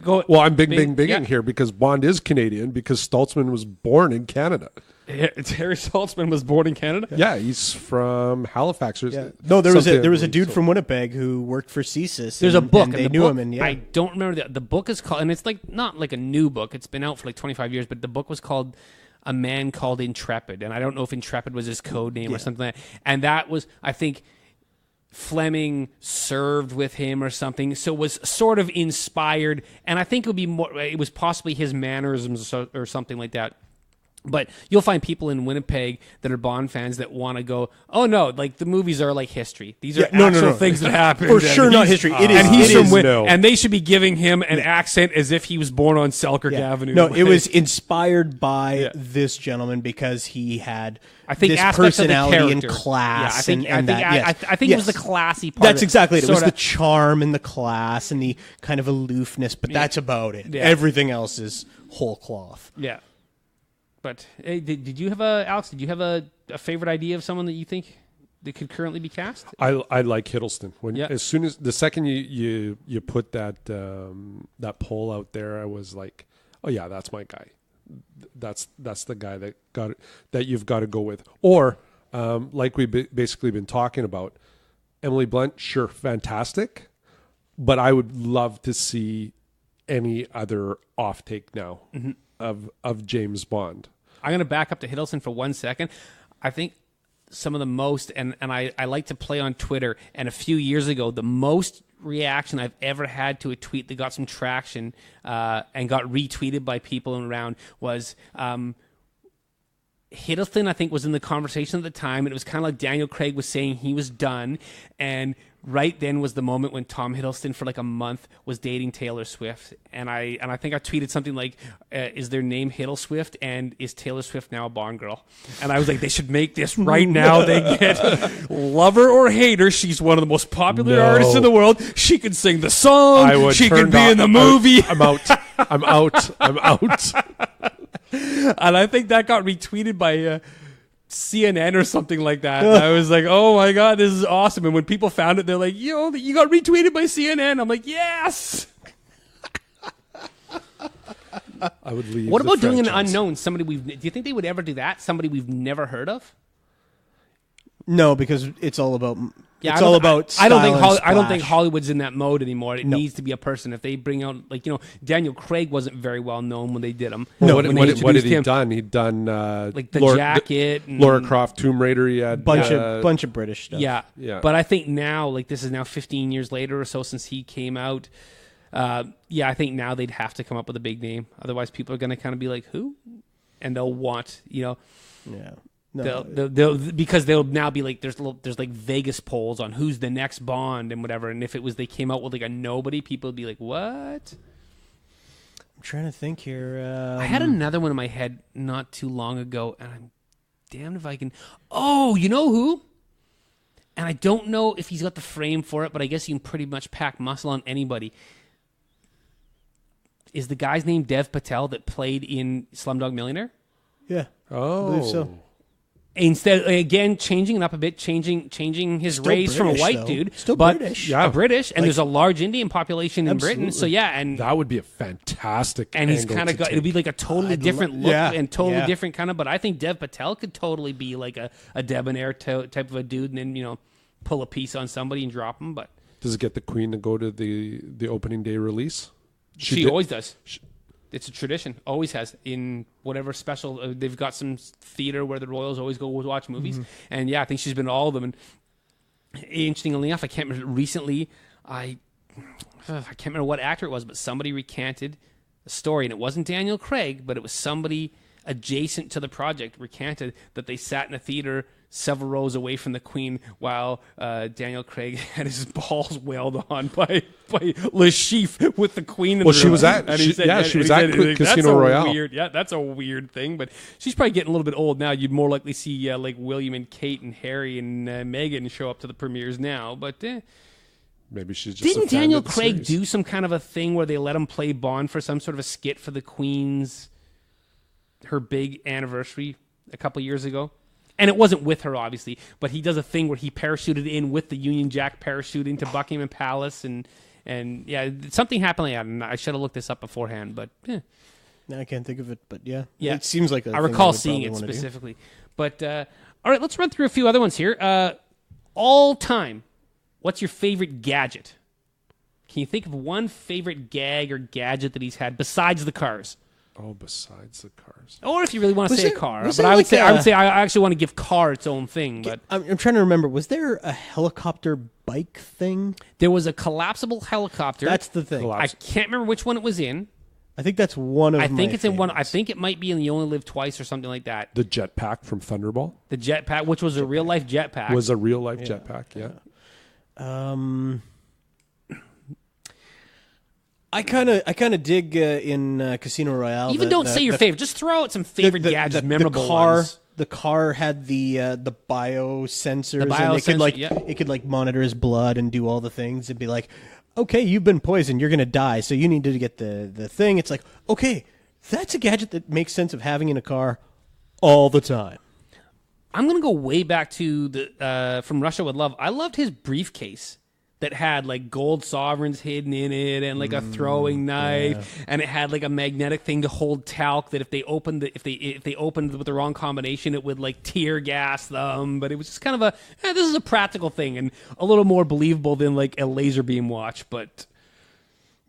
Well, I'm bigging yeah. here because Bond is Canadian because Stoltzman was born in Canada. Harry Saltzman was born in Canada. Yeah, he's from Halifax. Or No, there was something, a dude so- from Winnipeg who worked for CSIS. There's a book. and and they the knew book, him. And I don't remember the book is called, and it's not a new book. It's been out for 25 years, but the book was called A Man Called Intrepid, and I don't know if Intrepid was his code name or something like that. And that was, I think, Fleming served with him or something, so was sort of inspired. And I think it was possibly his mannerisms or something like that. But you'll find people in Winnipeg that are Bond fans that want to go, oh no, the movies are history. These are actual things that happened. For sure, not history. It is. And he's it from is. Win- no. and they should be giving him an accent as if he was born on Selkirk Avenue. No, it was inspired by this gentleman because he had I think this aspects of the personality and character. class. Yeah, I think it was the classy part. That's exactly it. It was Sorta- the charm and the class and the kind of aloofness, but that's about it. Yeah. Everything else is whole cloth. Yeah. But hey, did you have Alex? Did you have a favorite idea of someone that you think that could currently be cast? I like Hiddleston. As soon as the second you put that poll out there, I was like, oh yeah, that's my guy. That's the guy that you've got to go with. Or like we've basically been talking about, Emily Blunt, sure, fantastic, but I would love to see any other offtake now of James Bond. I'm going to back up to Hiddleston for 1 second. I think some of the most, and I like to play on Twitter, and a few years ago, the most reaction I've ever had to a tweet that got some traction and got retweeted by people around was Hiddleston, I think, was in the conversation at the time, and it was kind of like Daniel Craig was saying he was done, and right then was the moment when Tom Hiddleston for like a month was dating Taylor Swift, and I think I tweeted something like, "Is their name Hiddle Swift, and is Taylor Swift now a Bond girl?" And I was like, they should make this right now. They get lover or hater. She's one of the most popular artists in the world. She can sing the song. She can be in the movie. I'm out. I'm out. I'm out. And I think that got retweeted by CNN or something like that. I was like, oh my God, this is awesome. And when people found it, they're like, yo, you got retweeted by CNN. I'm like, yes. I would leave. What about doing an unknown? Do you think they would ever do that? Somebody we've never heard of? No, because it's all about. Yeah, it's all about. I don't think I don't think Hollywood's in that mode anymore. It needs to be a person. If they bring out, like, Daniel Craig wasn't very well known when they did him. No, what had he done? He'd done like the Jacket, Lara Croft, Tomb Raider. He had bunch of British stuff. Yeah. But I think now, like, this is now 15 years later or so since he came out. I think now they'd have to come up with a big name. Otherwise, people are going to kind of be like, who? And they'll want, Yeah. No. Because they'll now be like, there's like Vegas polls on who's the next Bond and whatever. And if they came out with like a nobody, people would be like, what? I'm trying to think here. I had another one in my head not too long ago, and I'm damned if I can. Oh, you know who? And I don't know if he's got the frame for it, but I guess you can pretty much pack muscle on anybody. Is the guy's name Dev Patel that played in Slumdog Millionaire? Yeah. Oh. I believe so. Instead, again, changing it up a bit, changing his Still race from a British, white though. dude, Still but British. a British, and there's a large Indian population in Britain. So that would be a fantastic. And he's kind of it'll be like a totally different look and totally different kind of. But I think Dev Patel could totally be like a debonair type of a dude, and then pull a piece on somebody and drop him. But does it get the Queen to go to the opening day release? She always does. It's a tradition. Always has. In whatever special, they've got some theater where the royals always go watch movies. Mm-hmm. And yeah, I think she's been to all of them. And interestingly enough, I can't remember recently, I can't remember what actor it was, but somebody recanted a story. And it wasn't Daniel Craig, but it was somebody adjacent to the project recanted that they sat in a theater several rows away from the Queen while Daniel Craig had his balls wailed on by Le Chiffre with the Queen in the room. She was at Casino Royale. That's a weird thing, but she's probably getting a little bit old now. You'd more likely see like William and Kate and Harry and Meghan show up to the premieres now, but maybe she's just didn't Daniel Craig do some kind of a thing where they let him play Bond for some sort of a skit for the Queen's her big anniversary a couple years ago? And it wasn't with her, obviously, but he does a thing where he parachuted in with the Union Jack parachute into Buckingham Palace, and yeah, something happened like that. And I should have looked this up beforehand, but no, I can't think of it. But yeah, it seems like I recall seeing it specifically. But all right, let's run through a few other ones here. All time, what's your favorite gadget? Can you think of one favorite gag or gadget that he's had besides the cars? Oh, besides the cars. Or if you really want to say a car. But I would say I actually want to give car its own thing. But I'm trying to remember. Was there a helicopter bike thing? There was a collapsible helicopter. That's the thing. I can't remember which one it was in. I think that's one of my favorites. In one. I think it might be in You Only Live Twice or something like that. The jetpack from Thunderball? The jetpack, which was a real-life jetpack. Was a real-life jetpack, yeah. I kind of dig in Casino Royale. Even don't say your favorite. Just throw out some favorite gadgets, memorable ones. The car had the biosensors, and it could like monitor his blood and do all the things. It'd be like, okay, you've been poisoned, you're gonna die, so you need to get the thing. It's like, okay, that's a gadget that makes sense of having in a car all the time. I'm gonna go way back to the From Russia with Love. I loved his briefcase that had like gold sovereigns hidden in it and like a throwing knife, and it had like a magnetic thing to hold talc that if they opened if they opened with the wrong combination, it would like tear gas them. But it was just kind of this is a practical thing and a little more believable than like a laser beam watch. But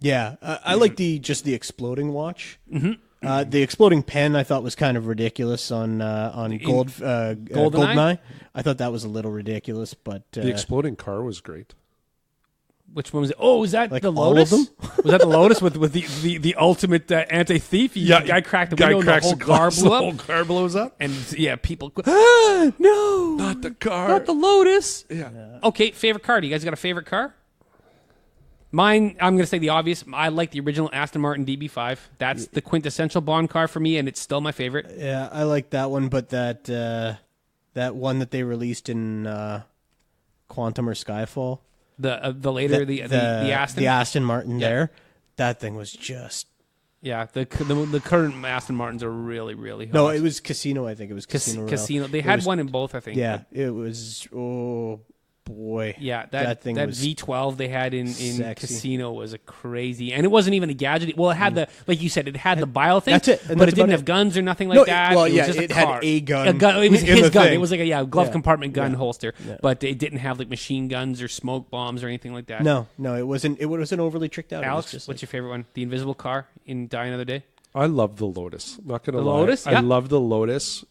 yeah, I like the exploding watch. Mm-hmm. The exploding pen I thought was kind of ridiculous on Goldeneye. I thought that was a little ridiculous, but The exploding car was great. Which one was it? Oh, was that Like the all Lotus? of them? Was that the Lotus with the ultimate anti-thief? The guy cracked the window and the whole car blew up. The whole car blows up. And people go, ah, no, Not the car. not the Lotus. Yeah. Okay, favorite car. Do you guys got a favorite car? Mine, I'm going to say the obvious. I like the original Aston Martin DB5. That's the quintessential Bond car for me, and it's still my favorite. Yeah, I like that one, but that one that they released in Quantum or Skyfall. The later the Aston. The Aston Martin there, that thing was just... Yeah, the current Aston Martins are really, really hot. No, it was Casino, I think. It was Casino. Casino. They had one in both, I think. Yeah, it was... Oh, boy. Yeah, that thing was V12 they had in sexy. Casino was a crazy, and it wasn't even a gadget. Well, it had the, like you said, it had the bio thing. That's it, but and it that's didn't about have guns or nothing like No, that. well, it yeah, was just it a had car. a gun It was in his the gun. thing. It was like a glove compartment gun holster, Yeah. but it didn't have like machine guns or smoke bombs or anything like that. No, it wasn't. It wasn't overly tricked out. Alex, it was just what's your favorite one? The invisible car in Die Another Day. I love the Lotus. I'm not going to lie. Lotus? I Yeah. love the Lotus.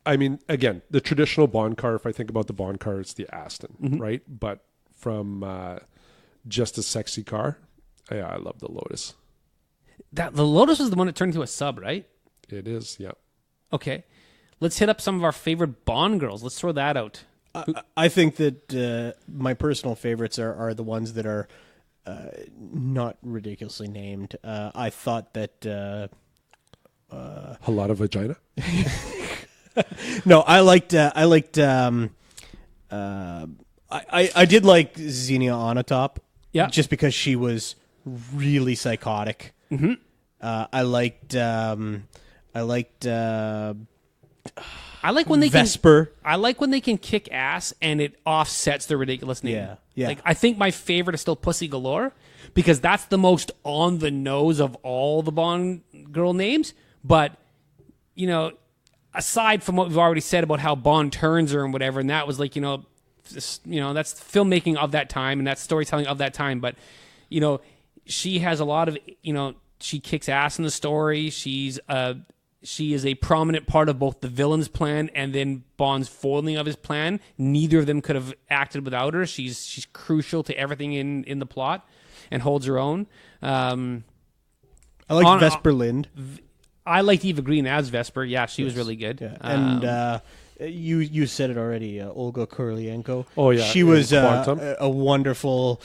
I mean, again, the traditional Bond car, if I think about the Bond car, it's the Aston, right? But from just a sexy car, yeah, I love the Lotus. The Lotus was the one that turned into a sub, right? It is, yeah. Okay, let's hit up some of our favorite Bond girls. Let's throw that out. I think that my personal favorites are the ones that are not ridiculously named. I thought that. A lot of vagina. No, I did like Xenia Onatopp. Yeah. Just because she was really psychotic. Mm-hmm. I liked I like when they Vesper. I like when they can kick ass and it offsets the ridiculous name. Yeah, yeah. Like I think my favorite is still Pussy Galore because that's the most on the nose of all the Bond girl names. But you know, aside from what we've already said about how Bond turns her and whatever, and that was like that's filmmaking of that time and that's storytelling of that time. But she has a lot of she kicks ass in the story. She is a prominent part of both the villain's plan and then Bond's foiling of his plan. Neither of them could have acted without her. She's crucial to everything in the plot and holds her own. I like Vesper Lind. I liked Eva Green as Vesper. Yeah, she was really good. Yeah. And you said it already, Olga Kurylenko. Oh, yeah, she in was Quantum. a wonderful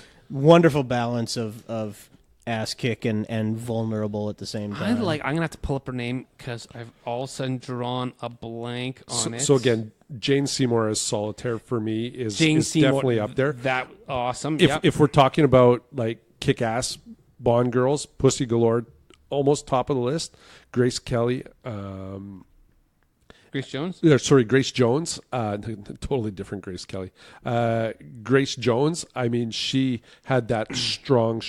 balance of ass kick and vulnerable at the same time. I'm gonna have to pull up her name because I've all of a sudden drawn a blank on it. So again, Jane Seymour as Solitaire for me is Seymour, definitely up there. That awesome. If we're talking about like kick-ass Bond girls, Pussy Galore, almost top of the list. Grace Kelly, Grace Jones. Grace Jones. Totally different Grace Kelly. Grace Jones. I mean, she had that strong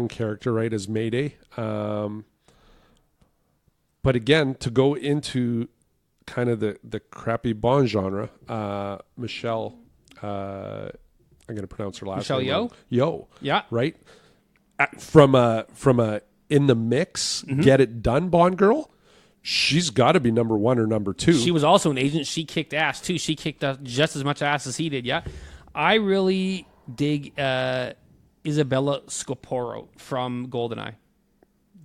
character, right, as Mayday. But again, to go into kind of the crappy Bond genre, Michelle. I'm going to pronounce her last Michelle name. Yeoh? Yeoh. Yeah. Right. From a in the mix, get it done Bond girl. She's got to be number one or number two. She was also an agent. She kicked ass too. She kicked just as much ass as he did. Yeah, I really dig Isabella Scoporo from GoldenEye.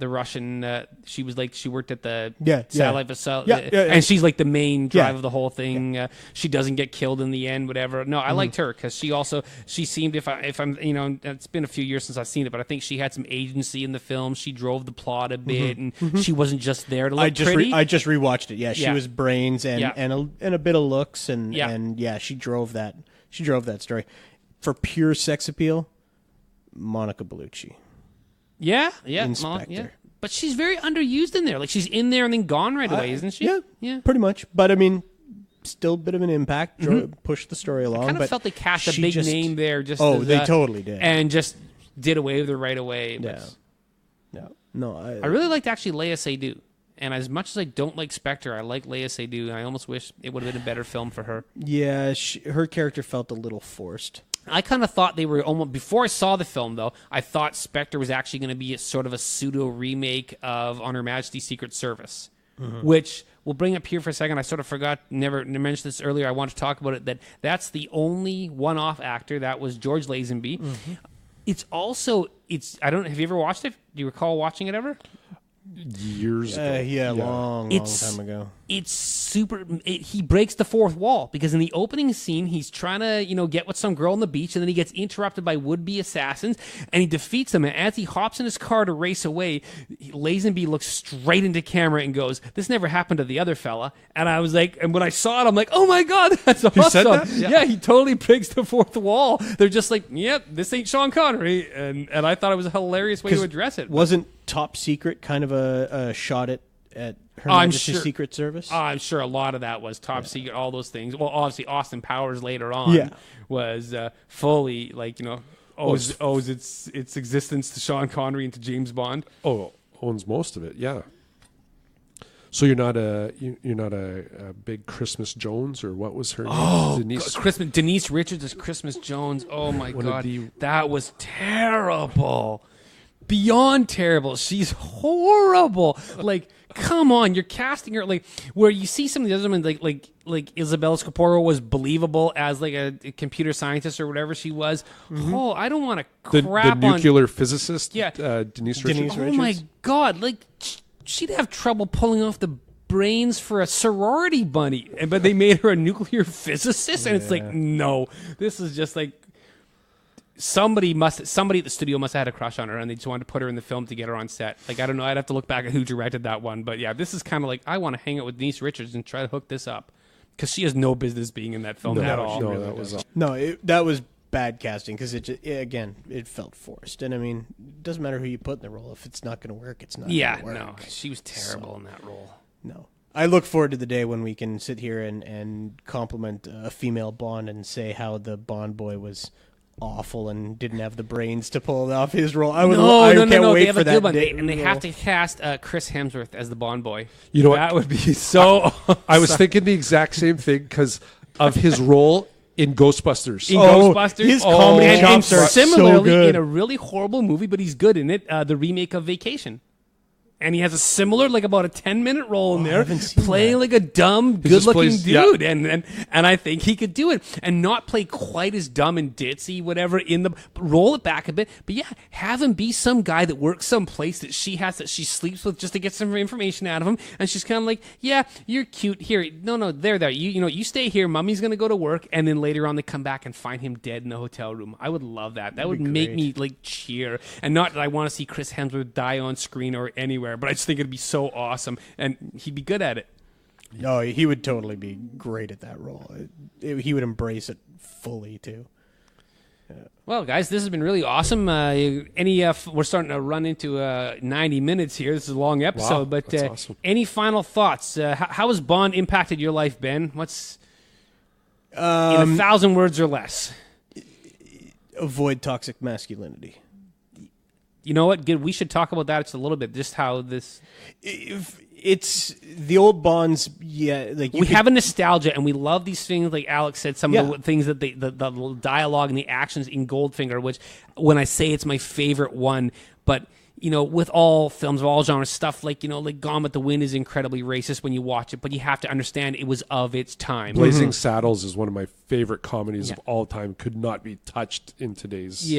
The Russian, she worked at the satellite facility, and she's like the main drive of the whole thing. Yeah. She doesn't get killed in the end, whatever. No, I liked her because she seemed, if I'm, it's been a few years since I've seen it, but I think she had some agency in the film. She drove the plot a bit, and she wasn't just there to look pretty. I just rewatched it. Yeah, she was brains and a bit of looks, and she drove that. She drove that story for pure sex appeal. Monica Bellucci. Yeah. Inspector. But she's very underused in there. Like she's in there and then gone right away, isn't she? Yeah, pretty much. But I mean, still a bit of an impact. Pushed the story along. I kind of felt they cast a big name there. They totally did, and just did away with her right away. Yeah. No, I really liked actually Léa Seydoux And as much as I don't like Spectre, I like Lea Seydoux. I almost wish it would have been a better film for her. Yeah, her character felt a little forced. I kind of thought they were almost... Before I saw the film, though, I thought Spectre was actually going to be a sort of a pseudo-remake of On Her Majesty's Secret Service, which we'll bring up here for a second. I sort of forgot, never mentioned this earlier. I want to talk about it, that's the only one-off actor. That was George Lazenby. It's also... I don't... Have you ever watched it? Do you recall watching it ever? Years ago. Long time ago. It's super... he breaks the fourth wall, because in the opening scene, he's trying to, get with some girl on the beach, and then he gets interrupted by would-be assassins, and he defeats them. And as he hops in his car to race away, Lazenby looks straight into camera and goes, "This never happened to the other fella." And I was like... And when I saw it, I'm like, oh my God, that's awesome. He said that? Yeah, he totally breaks the fourth wall. They're just like, yep, this ain't Sean Connery. And I thought it was a hilarious way to address it. Wasn't Top Secret kind of a shot at Her Majesty's Secret Service? I'm sure a lot of that was Top Secret, all those things. Well, obviously Austin Powers later on was fully owes its existence to Sean Connery and to James Bond. Oh, owns most of it, yeah. So you're not a big Christmas Jones, or what was her name? Oh, Denise Richards as Christmas Jones. Oh my God, that was terrible. Beyond terrible. She's horrible. Like, come on, you're casting her like where you see some of the other women like Isabella Scaporo was believable as like a computer scientist or whatever she was. Oh, I don't want to crap the nuclear physicist. Yeah, Denise Richards. Oh my God, like she'd have trouble pulling off the brains for a sorority bunny, but they made her a nuclear physicist, and it's like, no, this is just like. Somebody at the studio must have had a crush on her, and they just wanted to put her in the film to get her on set. Like, I don't know. I'd have to look back at who directed that one. But yeah, this is kind of like, I want to hang out with Denise Richards and try to hook this up, because she has no business being in that film at all. That was bad casting, because it felt forced. And I mean, it doesn't matter who you put in the role. If it's not going to work, it's not going to work. No, she was terrible in that role. No. I look forward to the day when we can sit here and compliment a female Bond and say how the Bond boy was awful and didn't have the brains to pull off his role. I can't wait for that day. And they have to cast Chris Hemsworth as the Bond boy. You know that would be so. I was thinking the exact same thing because of his role in Ghostbusters. His comedy chops are similarly so good. In a really horrible movie, but he's good in it. The remake of Vacation. And he has a similar, like about a 10-minute role in there, playing like a dumb, good-looking dude, and I think he could do it, and not play quite as dumb and ditzy, whatever. Roll it back a bit, but yeah, have him be some guy that works someplace that she sleeps with just to get some information out of him, and she's kind of like, yeah, you're cute. Here, no, there, you stay here. Mummy's gonna go to work, and then later on they come back and find him dead in the hotel room. I would love that. That would make me like cheer, and not that I want to see Chris Hemsworth die on screen or anywhere. But I just think it'd be so awesome, and he'd be good at it. Oh, he would totally be great at that role. He would embrace it fully too. Yeah. Well, guys, this has been really awesome. We're starting to run into 90 minutes here. This is a long episode, but awesome. Any final thoughts? How has Bond impacted your life, Ben? What's in 1,000 words or less? Avoid toxic masculinity. You know what? Good. We should talk about that just a little bit. Just how this. It's the old Bonds. Yeah, like we have a nostalgia, and we love these things. Like Alex said, some of the things that the dialogue and the actions in Goldfinger. Which, when I say it's my favorite one, but. With all films of all genres, stuff like Gone with the Wind is incredibly racist when you watch it, but you have to understand it was of its time. Blazing Saddles is one of my favorite comedies of all time. Could not be touched in today's.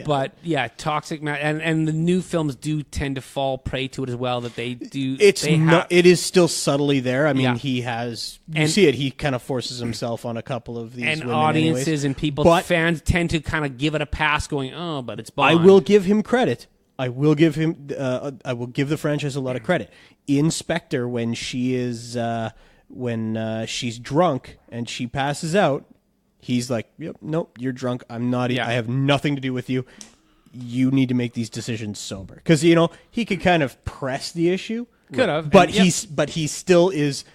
But toxic and the new films do tend to fall prey to it as well. That they do. It is still subtly there. I mean, he has. You see it. He kind of forces himself on a couple of these and audiences and people, fans tend to kind of give it a pass, going, "Oh, but it's Bond." I will give him credit. I will give the franchise a lot of credit. In Spectre, when she is she's drunk and she passes out, he's like, "Yep, nope, you're drunk. I'm not. I have nothing to do with you. You need to make these decisions sober." Because he could kind of press the issue, could have, but he still is.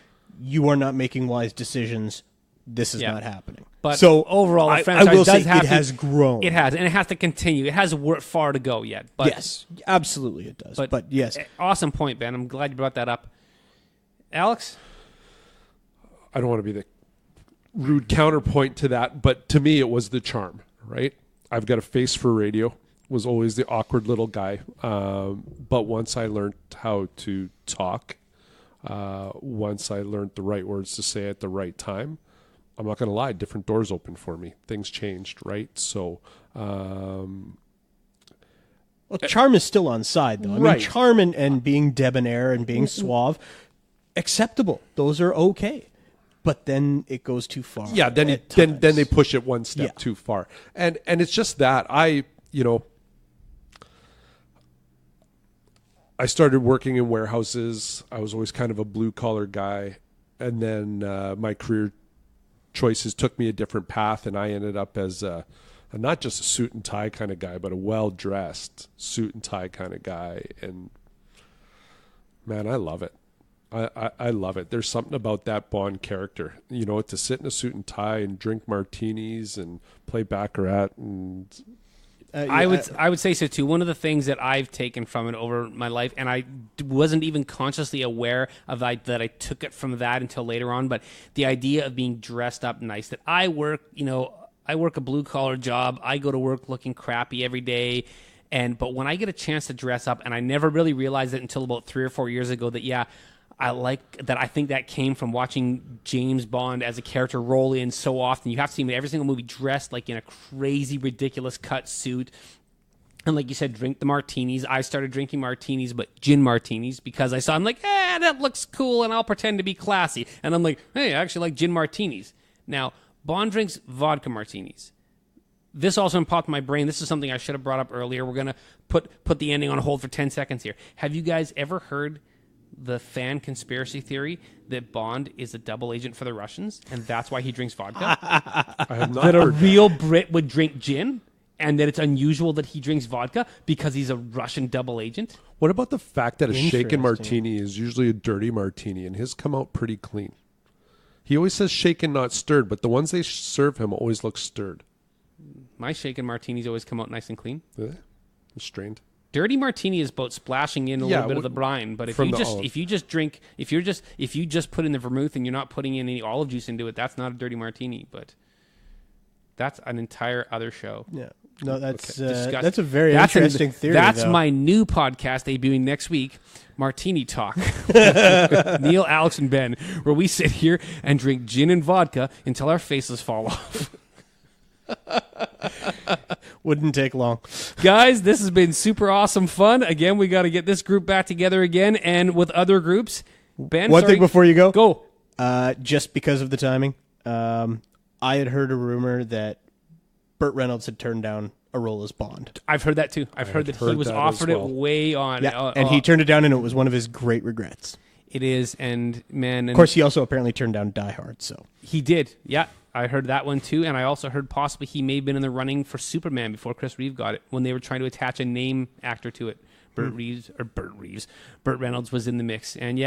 You are not making wise decisions. This is not happening. But so overall, the franchise I will say it has grown. It has, and it has to continue. It has far to go yet. But, yes, absolutely it does. But yes. Awesome point, Ben. I'm glad you brought that up. Alex? I don't want to be the rude counterpoint to that, but to me it was the charm, right? I've got a face for radio, was always the awkward little guy. But once I learned how to talk, once I learned the right words to say at the right time, I'm not going to lie, different doors opened for me. Things changed, right? So, well, charm is still on side, though. I Right. mean, charm and being debonair and being suave, acceptable. Those are okay. But then it goes too far. yeah, then they push it one step too far. And it's just that I started working in warehouses. I was always kind of a blue collar guy. And then my career choices took me a different path, and I ended up as not just a suit and tie kind of guy, but a well-dressed suit and tie kind of guy. And man, I love it. I love it. There's something about that Bond character, to sit in a suit and tie and drink martinis and play baccarat. And I would say so too. One of the things that I've taken from it over my life, and I wasn't even consciously aware of that I took it from that until later on, but the idea of being dressed up nice. That I work a blue collar job. I go to work looking crappy every day. But when I get a chance to dress up, and I never really realized it until about 3 or 4 years ago, that I like that. I think that came from watching James Bond as a character roll in so often. You have to see him in every single movie dressed like in a crazy, ridiculous cut suit. And like you said, drink the martinis. I started drinking martinis, but gin martinis, because I'm like, that looks cool, and I'll pretend to be classy. And I'm like, hey, I actually like gin martinis. Now, Bond drinks vodka martinis. This also popped in my brain. This is something I should have brought up earlier. We're going to put the ending on hold for 10 seconds here. Have you guys ever heard the fan conspiracy theory that Bond is a double agent for the Russians, and that's why he drinks vodka? I have not That a heard real Brit would drink gin, and that it's unusual that he drinks vodka because he's a Russian double agent? What about the fact that a shaken Interesting. martini is usually a dirty martini, and his come out pretty clean? He always says shaken, not stirred, but the ones they serve him always look stirred. My shaken martinis always come out nice and clean. Eh? Strained. Dirty martini is about splashing in a little bit of the brine, but if you just put in the vermouth and you're not putting in any olive juice into it, that's not a dirty martini. But that's an entire other show. Yeah. No, that's Disgusting. that's a very interesting theory. That's though. my new podcast debuting next week, Martini Talk. Neale, Alex, and Ben, where we sit here and drink gin and vodka until our faces fall off. Wouldn't take long. Guys, this has been super awesome fun. Again, we got to get this group back together again and with other groups. Ben, One thing before you go. Go. Just because of the timing, I had heard a rumor that Burt Reynolds had turned down a role as Bond. I've heard that too. I've heard that he was that offered as well. it way on. Yeah, and he turned it down, and it was one of his great regrets. It is, and man, Of course, he also apparently turned down Die Hard. So he did. Yeah, I heard that one too, and I also heard possibly he may have been in the running for Superman before Chris Reeve got it, when they were trying to attach a name actor to it. Burt Reynolds was in the mix, and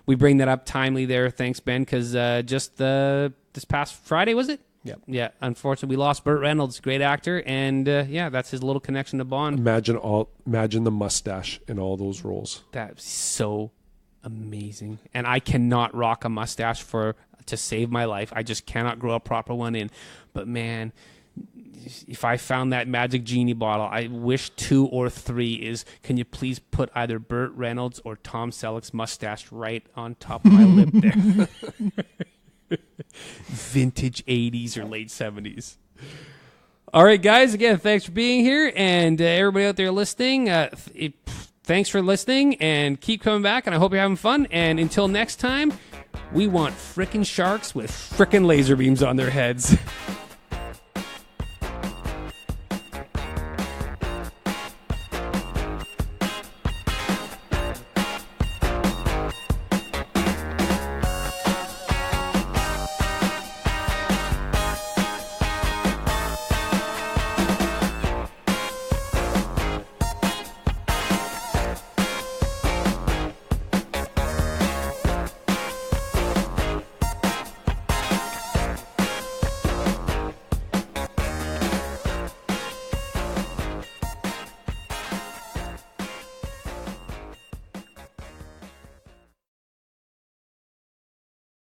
we bring that up timely there. Thanks, Ben, because just this past Friday, was it? Yep. Yeah. Unfortunately, we lost Burt Reynolds, great actor, and that's his little connection to Bond. Imagine the mustache in all those roles. That's so amazing, and I cannot rock a mustache to save my life. I just cannot grow a proper one in. But man, if I found that magic genie bottle, I wish 2 or 3 is, can you please put either Burt Reynolds or Tom Selleck's mustache right on top of my lip there? Vintage 80s or late 70s. All right, guys, again, thanks for being here, and everybody out there listening, thanks for listening, and keep coming back, and I hope you're having fun, and until next time, we want frickin' sharks with frickin' laser beams on their heads.